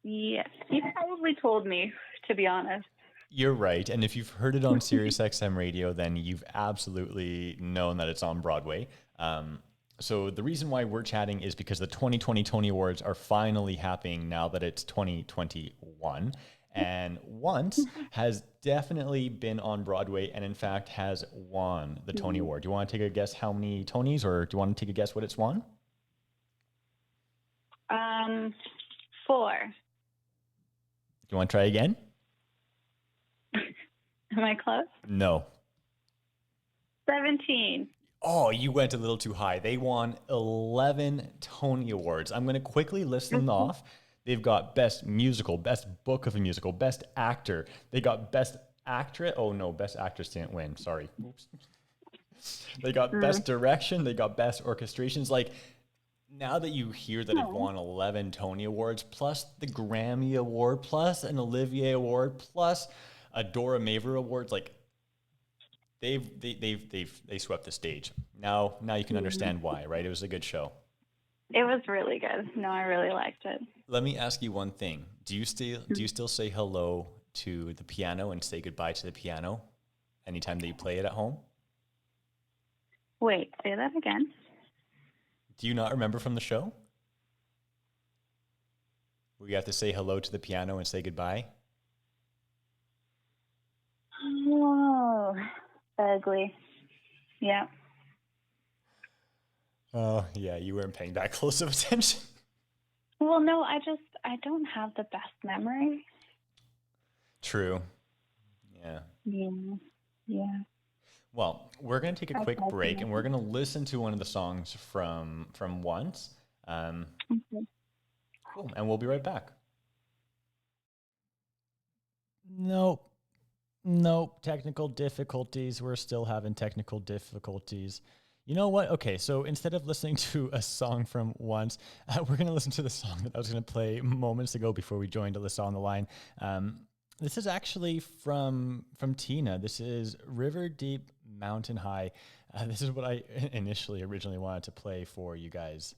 Yes. You probably told me, to be honest. You're right. And if you've heard it on Sirius XM radio, then you've absolutely known that it's on Broadway. So the reason why we're chatting is because the 2020 Tony Awards are finally happening now that it's 2021. And Once has definitely been on Broadway and in fact has won the Tony Award. Do you want to take a guess how many Tonys, or do you want to take a guess what it's won? 4. Do you want to try again? Am I close? No. 17. Oh, you went a little too high. They won 11 Tony Awards. I'm going to quickly list them off. They've got Best Musical, Best Book of a Musical, Best Actor. They got Best Actress. Oh, no, Best Actress didn't win. Sorry. Oops. They got Best Direction. They got Best Orchestrations. Like, now that you hear that it won 11 Tony Awards, plus the Grammy Award, plus an Olivier Award, plus a Dora Maver Awards, like, they swept the stage. Now you can understand why, right? It was a good show. It was really good. No, I really liked it. Let me ask you one thing. Do you still say hello to the piano and say goodbye to the piano anytime that you play it at home? Wait, say that again. Do you not remember from the show? Where you have to say hello to the piano and say goodbye? Oh, vaguely. Yeah. Oh, yeah, you weren't paying that close of attention. Well, no, I don't have the best memory. True. Yeah. Yeah. Well, we're going to take a quick break and we're going to listen to one of the songs from Once. Okay. Cool. And we'll be right back. Nope. Technical difficulties. We're still having technical difficulties. You know what? Okay, so instead of listening to a song from Once, we're going to listen to the song that I was going to play moments ago before we joined Alyssa on the line. This is actually from Tina. This is River Deep, Mountain High. This is what I originally wanted to play for you guys.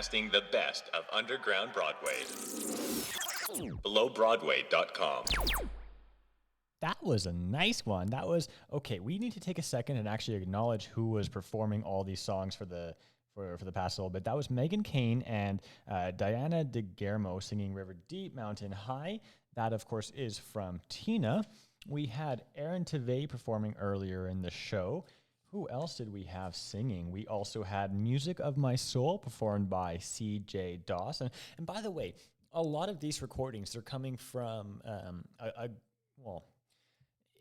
broadcasting the best of underground Broadway. BelowBroadway.com. That was a nice one. That was okay. We need to take a second and actually acknowledge who was performing all these songs for the past little bit. That was Megan Kane and Diana DeGuermo singing River Deep, Mountain High. That, of course, is from Tina. We had Aaron Tveit performing earlier in the show. Who else did we have singing? We also had Music of My Soul performed by C.J. Dawson. And by the way, a lot of these recordings are coming from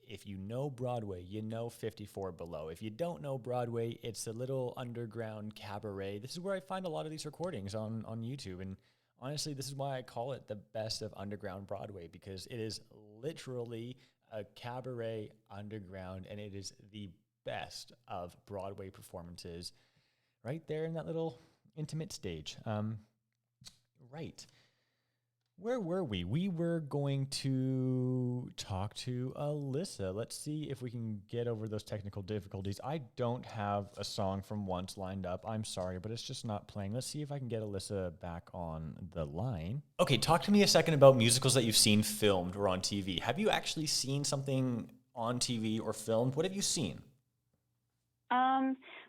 if you know Broadway, you know 54 Below. If you don't know Broadway, it's a little underground cabaret. This is where I find a lot of these recordings on YouTube. And honestly, this is why I call it the best of underground Broadway, because it is literally a cabaret underground, and it is the best of Broadway performances right there in that little intimate stage. Right. Where were we? We were going to talk to Alyssa. Let's see if we can get over those technical difficulties. I don't have a song from Once lined up. I'm sorry, but it's just not playing. Let's see if I can get Alyssa back on the line. Okay, talk to me a second about musicals that you've seen filmed or on TV. Have you actually seen something on TV or filmed? What have you seen?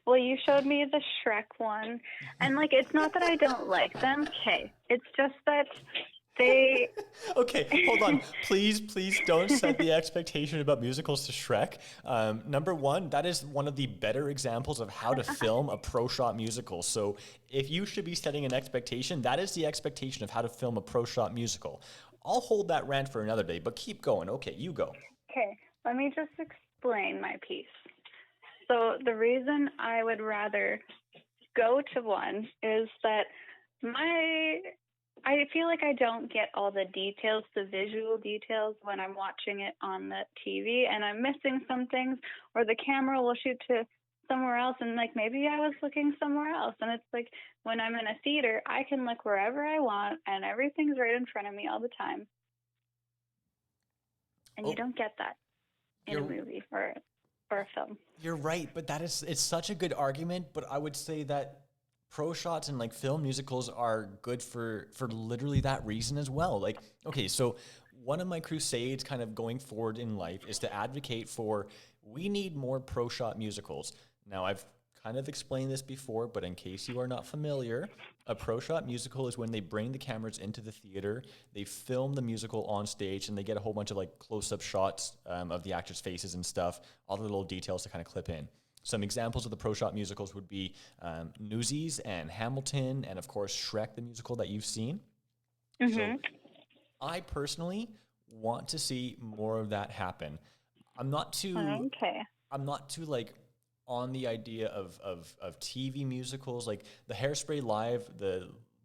Well, you showed me the Shrek one, and it's not that I don't like them. Okay, it's just that they... Okay, hold on. Please don't set the expectation about musicals to Shrek. Number one, that is one of the better examples of how to film a pro-shot musical. So if you should be setting an expectation, that is the expectation of how to film a pro-shot musical. I'll hold that rant for another day, but keep going. Okay, you go. Okay, let me just explain my piece. So the reason I would rather go to one is that I feel like I don't get all the details, the visual details, when I'm watching it on the TV, and I'm missing some things, or the camera will shoot to somewhere else, and maybe I was looking somewhere else. And it's when I'm in a theater, I can look wherever I want, and everything's right in front of me all the time. And you don't get that in a movie or a film. You're right, but it's such a good argument, but I would say that pro shots and film musicals are good for literally that reason as well. Okay, so one of my crusades kind of going forward in life is to advocate for, we need more pro shot musicals. Now, I've kind of explained this before, but in case you are not familiar, a pro shot musical is when they bring the cameras into the theater, they film the musical on stage, and they get a whole bunch of close-up shots of the actors' faces and stuff, all the little details to kind of clip in. Some examples of the pro shot musicals would be Newsies and Hamilton, and of course Shrek the musical that you've seen. Mm-hmm. So I personally want to see more of that happen. I'm not too on the idea of TV musicals, the Hairspray Live,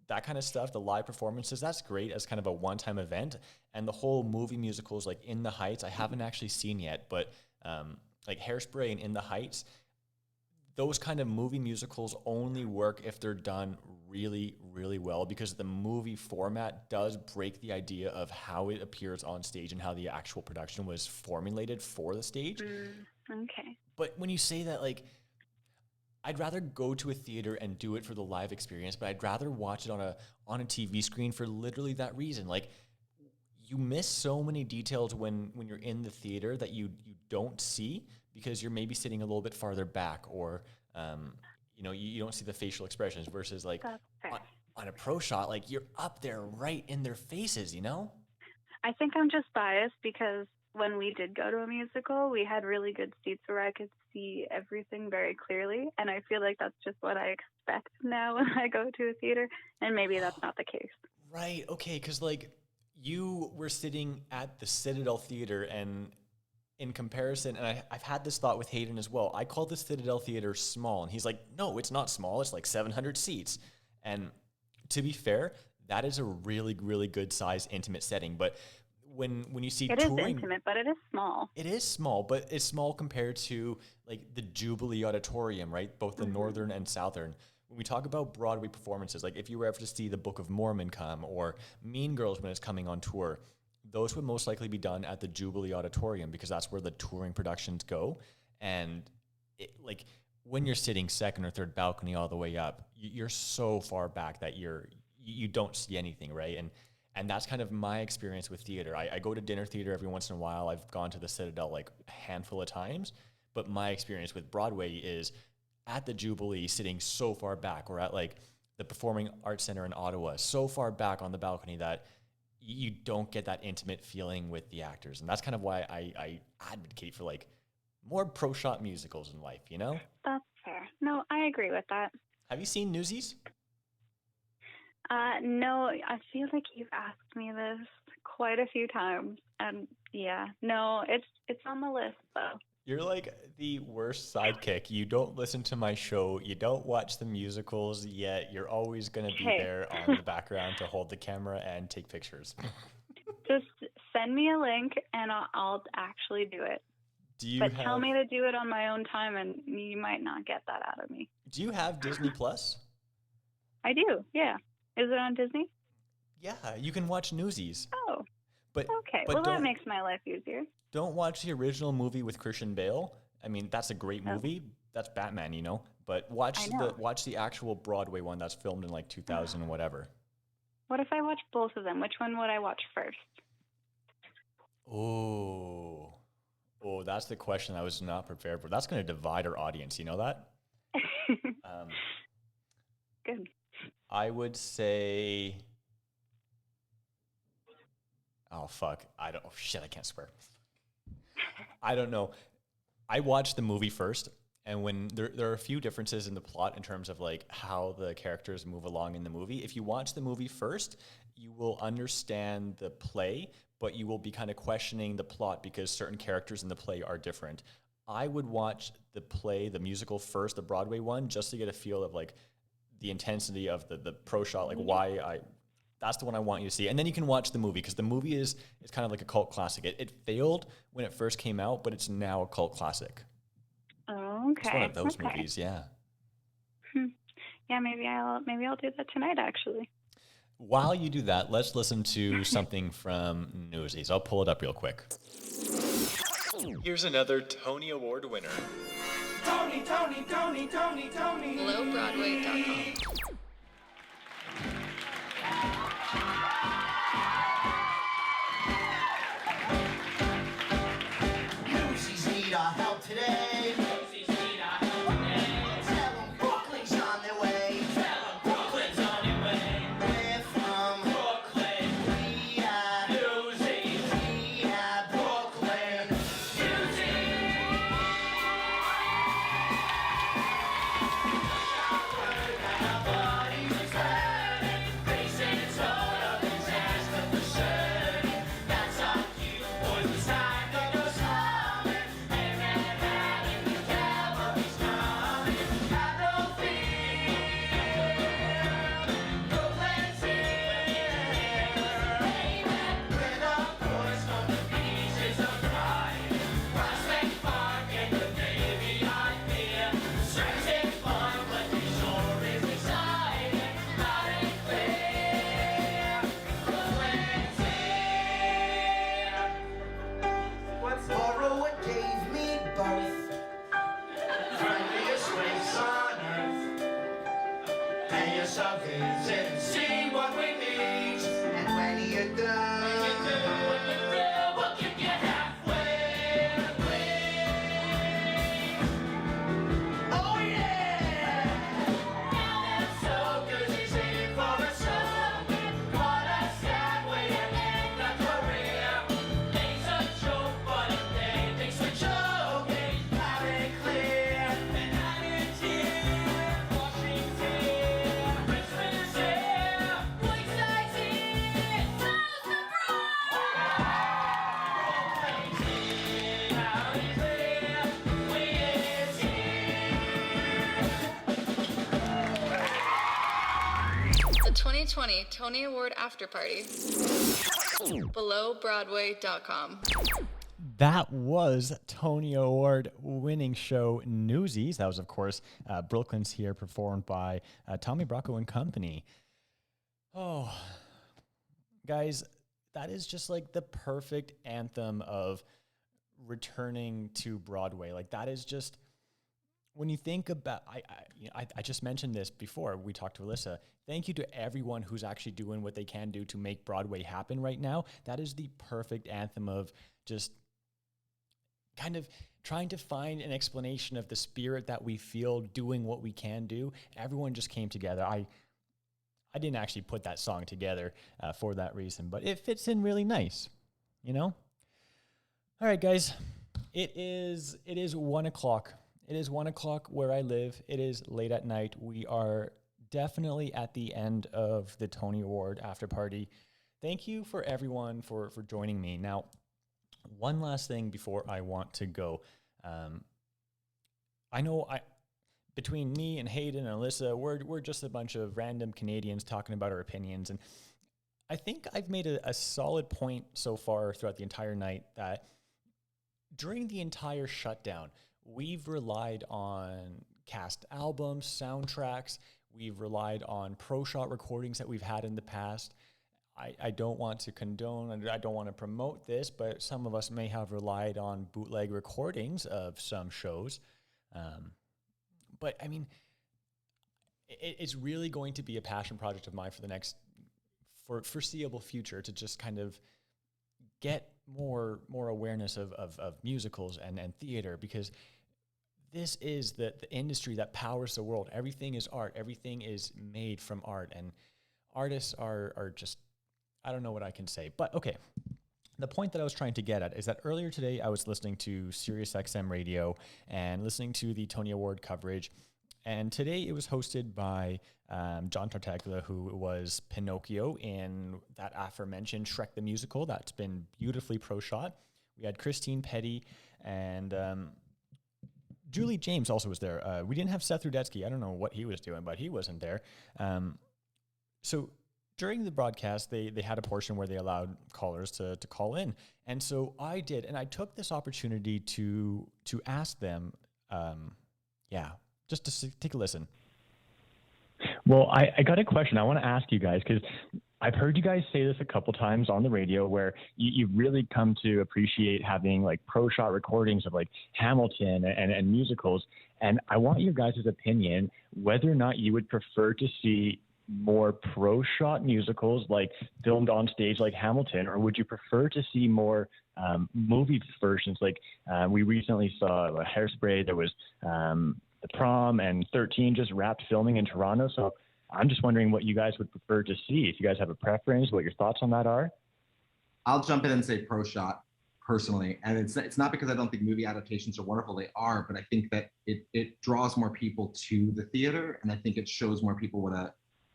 that kind of stuff, the live performances, that's great as kind of a one-time event. And the whole movie musicals, In the Heights, I haven't actually seen yet, but Hairspray and In the Heights, those kind of movie musicals only work if they're done really, really well, because the movie format does break the idea of how it appears on stage and how the actual production was formulated for the stage. Okay. But when you say that, I'd rather go to a theater and do it for the live experience, but I'd rather watch it on a TV screen for literally that reason. You miss so many details when you're in the theater that you don't see, because you're maybe sitting a little bit farther back, or you don't see the facial expressions, versus on a pro shot, you're up there right in their faces, I think I'm just biased because when we did go to a musical, we had really good seats where I could see everything very clearly, and I feel like that's just what I expect now when I go to a theater, and maybe that's not the case. Right, okay, because you were sitting at the Citadel Theater, and in comparison, and I've had this thought with Hayden as well, I call the Citadel Theater small, and he's like, no, it's not small, it's 700 seats. And to be fair, that is a really, really good size, intimate setting, but when you see it touring, is intimate, but it is small. It is small, but it's small compared to the Jubilee Auditorium, right? Both the Northern and Southern. When we talk about Broadway performances, if you were ever to see the Book of Mormon come, or Mean Girls when it's coming on tour, those would most likely be done at the Jubilee Auditorium, because that's where the touring productions go. And when you're sitting second or third balcony all the way up, you're so far back that you don't see anything, right? And that's kind of my experience with theater. I go to dinner theater every once in a while. I've gone to the Citadel like a handful of times, but my experience with Broadway is at the Jubilee, sitting so far back, or at like the Performing Arts Center in Ottawa, so far back on the balcony that you don't get that intimate feeling with the actors. And that's kind of why I advocate for like more pro shot musicals in life, you know? That's fair. No, I agree with that. Have you seen Newsies? No, I feel like you've asked me this quite a few times, and yeah, no, it's on the list though. You're like the worst sidekick. You don't listen to my show. You don't watch the musicals, yet you're always going to be there on the background to hold the camera and take pictures. Just send me a link and I'll actually do it. Tell me to do it on my own time, and you might not get that out of me. Do you have Disney Plus? I do, yeah. Is it on Disney? Yeah, you can watch Newsies. Oh, but okay. But well, that makes my life easier. Don't watch the original movie with Christian Bale. I mean, that's a great movie. That's Batman, you know. But watch the actual Broadway one that's filmed in like 2000 and whatever. What if I watch both of them? Which one would I watch first? Oh, that's the question I was not prepared for. That's going to divide our audience. You know that? Good. I would say... Oh, fuck. I can't swear. I don't know. I watched the movie first, and when there are a few differences in the plot in terms of like how the characters move along in the movie. If you watch the movie first, you will understand the play, but you will be kind of questioning the plot because certain characters in the play are different. I would watch the play, the musical first, the Broadway one, just to get a feel of like the intensity of the pro shot, like that's the one I want you to see. And then you can watch the movie, because the movie is kind of like a cult classic. It failed when it first came out, but it's now a cult classic. Oh, okay. It's one of those movies, yeah. Yeah, maybe I'll do that tonight, actually. While you do that, let's listen to something from Newsies. I'll pull it up real quick. Here's another Tony Award winner. Tony. BelowBroadway.com. Newsies need our help today. Tell 'em Brooklyn's on their way. We're from Brooklyn. We are Newsies. We are Brooklyn. Our bodies are turning, facing a total disaster for certain. That's our cue, boys. It's time to go storming. Hey, man, the cavalry's coming. Have no fear, Brooklyn's here. Hey, man, we're the boys from the beaches of pride. Prospect Park and the Navy are here. Searching fun, but the shore is exciting. Loud and clear, Brooklyn's here. What's borrowed gave me birth. Friendliest race on earth. Pay us a visit and see what we need. And when you're done, we'll kick you halfway. Oh yeah! Now them soakers is in for a soaking. Caught us halfway and end the career. Things a joke, but if they think we're joking, loud and clear. And I'm in here, Washington, Richmond is here, Lakeside's here, South the Brooklyn's here, loud and clear, we is here. The 2020 Tony Award After Party. BelowBroadway.com. That was Tony Award winning show Newsies. That was, of course, Brooklyn's Here, performed by Tommy Bracco and Company. Oh, guys, that is just like the perfect anthem of returning to Broadway. Like, that is just when you think about, I just mentioned this before we talked to Alyssa. Thank you to everyone who's actually doing what they can do to make Broadway happen right now. That is the perfect anthem of just kind of trying to find an explanation of the spirit that we feel doing what we can do. Everyone just came together. I didn't actually put that song together for that reason, but it fits in really nice, you know? All right, guys, it is 1 o'clock. It is 1 o'clock where I live. It is late at night. We are definitely at the end of the Tony Award after party. Thank you for everyone for joining me. Now, one last thing before I want to go. I know between me and Hayden and Alyssa, we're just a bunch of random Canadians talking about our opinions. And I think I've made a solid point so far throughout the entire night that during the entire shutdown, we've relied on cast albums, soundtracks. We've relied on pro shot recordings that we've had in the past. I don't want to condone and I don't want to promote this, but some of us may have relied on bootleg recordings of some shows. But I mean, it's really going to be a passion project of mine for the for foreseeable future to just kind of get more awareness of musicals and theater, because this is the industry that powers the world. Everything is art. Everything is made from art, and artists are just, I don't know what I can say. But okay, the point that I was trying to get at is that earlier today I was listening to Sirius XM radio and listening to the Tony Award coverage. And today it was hosted by John Tartaglia, who was Pinocchio in that aforementioned Shrek the Musical. That's been beautifully pro-shot. We had Christine Pedi and Julie James also was there. We didn't have Seth Rudetsky. I don't know what he was doing, but he wasn't there. So during the broadcast, they had a portion where they allowed callers to call in. And so I did, and I took this opportunity to ask them, just to take a listen. Well, I got a question I want to ask you guys, because I've heard you guys say this a couple times on the radio where you've really come to appreciate having like pro shot recordings of like Hamilton and musicals. And I want your guys' opinion whether or not you would prefer to see more pro shot musicals like filmed on stage like Hamilton, or would you prefer to see more movie versions? Like we recently saw Hairspray. There was The Prom, and 13 just wrapped filming in Toronto. So I'm just wondering what you guys would prefer to see. If you guys have a preference, what your thoughts on that are? I'll jump in and say pro shot personally. And it's not because I don't think movie adaptations are wonderful. They are, but I think that it draws more people to the theater. And I think it shows more people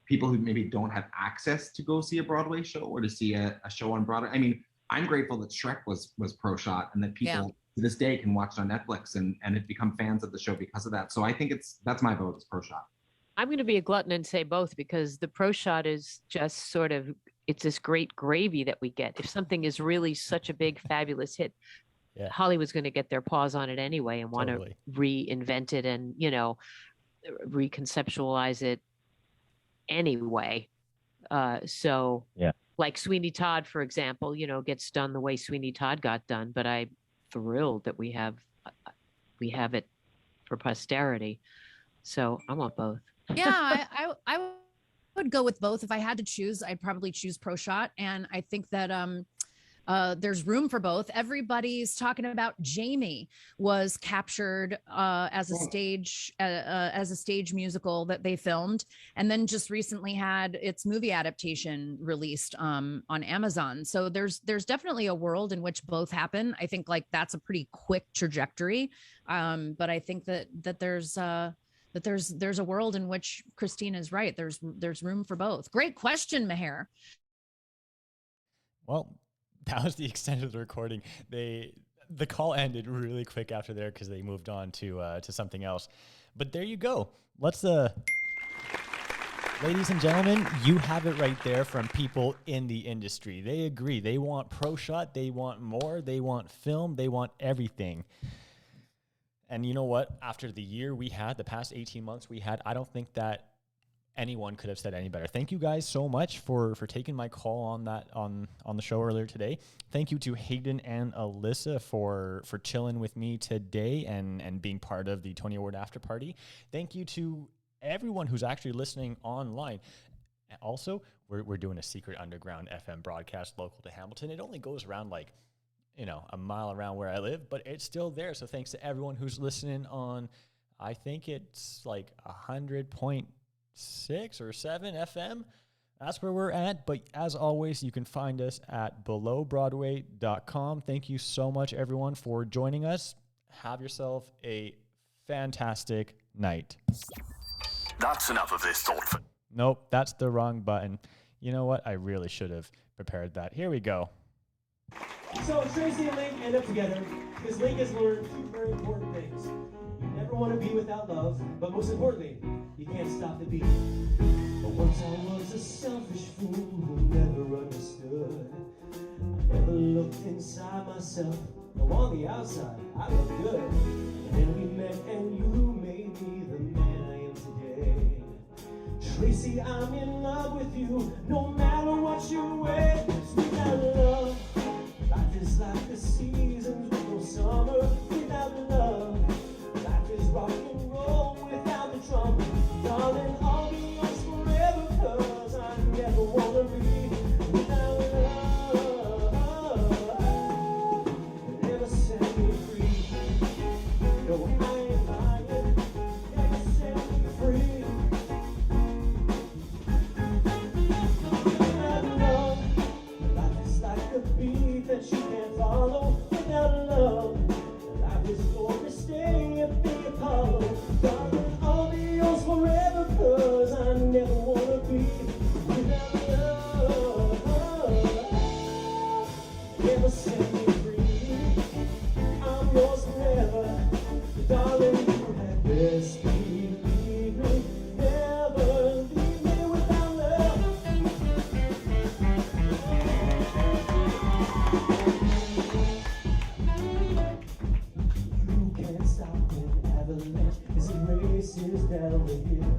people who maybe don't have access to go see a Broadway show or to see a show on Broadway. I mean, I'm grateful that Shrek was pro shot and that people to this day can watch it on Netflix and have become fans of the show because of that. So I think that's my vote, is pro shot. I'm going to be a glutton and say both, because the pro shot is just sort of, it's this great gravy that we get. If something is really such a big, fabulous hit, Hollywood's going to get their paws on it anyway and want to reinvent it and, reconceptualize it anyway. So like Sweeney Todd, for example, gets done the way Sweeney Todd got done, but I'm thrilled that we have it for posterity. So I want both. Yeah, I would go with both. If I had to choose, I'd probably choose pro shot. And I think that there's room for both. Everybody's talking about Jamie was captured as a stage musical that they filmed, and then just recently had its movie adaptation released on Amazon. So there's definitely a world in which both happen. I think like that's a pretty quick trajectory, but I think that there's a world in which Christine is right. There's room for both. Great question, Meher. Well, that was the extent of the recording. The call ended really quick after there because they moved on to something else. But there you go. Let's ladies and gentlemen, you have it right there from people in the industry. They agree. They want pro shot. They want more. They want film. They want everything. And you know what? After the year we had, the past 18 months we had, I don't think that anyone could have said any better. Thank you guys so much for taking my call on that on the show earlier today. Thank you to Hayden and Alyssa for chilling with me today and being part of the Tony Award after party. Thank you to everyone who's actually listening online. Also, we're doing a secret underground FM broadcast local to Hamilton. It only goes around like, a mile around where I live, but it's still there. So thanks to everyone who's listening on, I think it's like 100.6 or 7 FM. That's where we're at. But as always, you can find us at belowbroadway.com. Thank you so much, everyone, for joining us. Have yourself a fantastic night. That's enough of this thought. Nope, that's the wrong button. You know what? I really should have prepared that. Here we go. So Tracy and Link end up together because Link has learned two very important things. You never want to be without love, but most importantly, you can't stop the beat. But once I was a selfish fool who never understood. I never looked inside myself, though on the outside I look good. And then we met and you made me the man I am today. Tracy, I'm in love with you, no matter what you weigh. Without love, life is like the seasons with no summer. Without love, life is rock and roll without the drama. Darling, I'll be yours forever, 'cause I never wanna be without love. Never set me free. No, I ain't lying. Never set me free. That you can't follow without love. Life is going to stay a big Apollo. Darling, I'll be yours forever, 'cause I never want to be without love. Never set me free. I'm yours forever. Darling, you had best believe me. Never leave me without love. Races down the hill.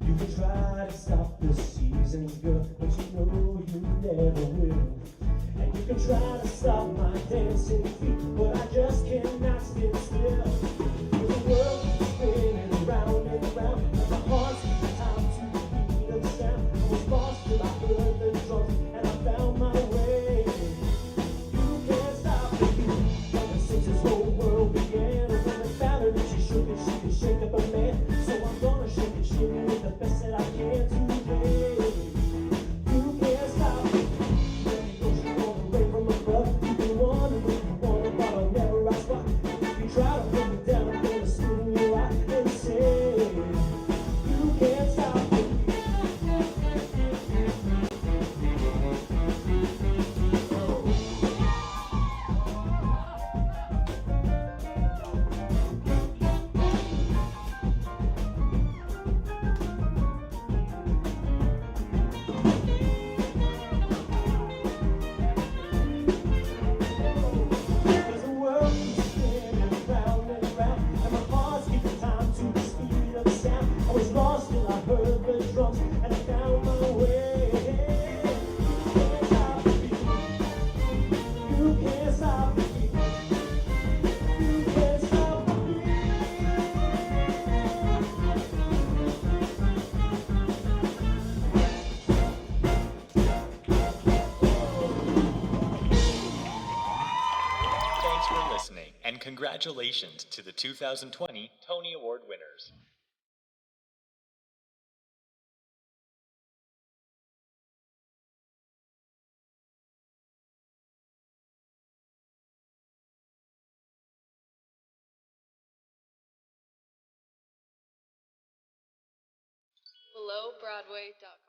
You can try to stop the seasons, girl, but you know you never will. And you can try to stop my dancing feet, but I just cannot stand still. The world keeps spinning round and round, and my heart's keeping time to the beat of the sound. I was lost till I heard the drums, and I found my way. You can't stop the beat, ever since this whole world began. And when I found her, she shook and she could shake up a man. So I'm gonna shake and shimmy with the best that I can today. You can't stop me. Let me push you all the way from above. You can wander when you wanna, but I'll never rise back. If you try to put me down, I'm gonna spit in your eye and say, you can't stop me. Thanks for listening, and congratulations to the 2020 Tony Award winners. belowbroadway.com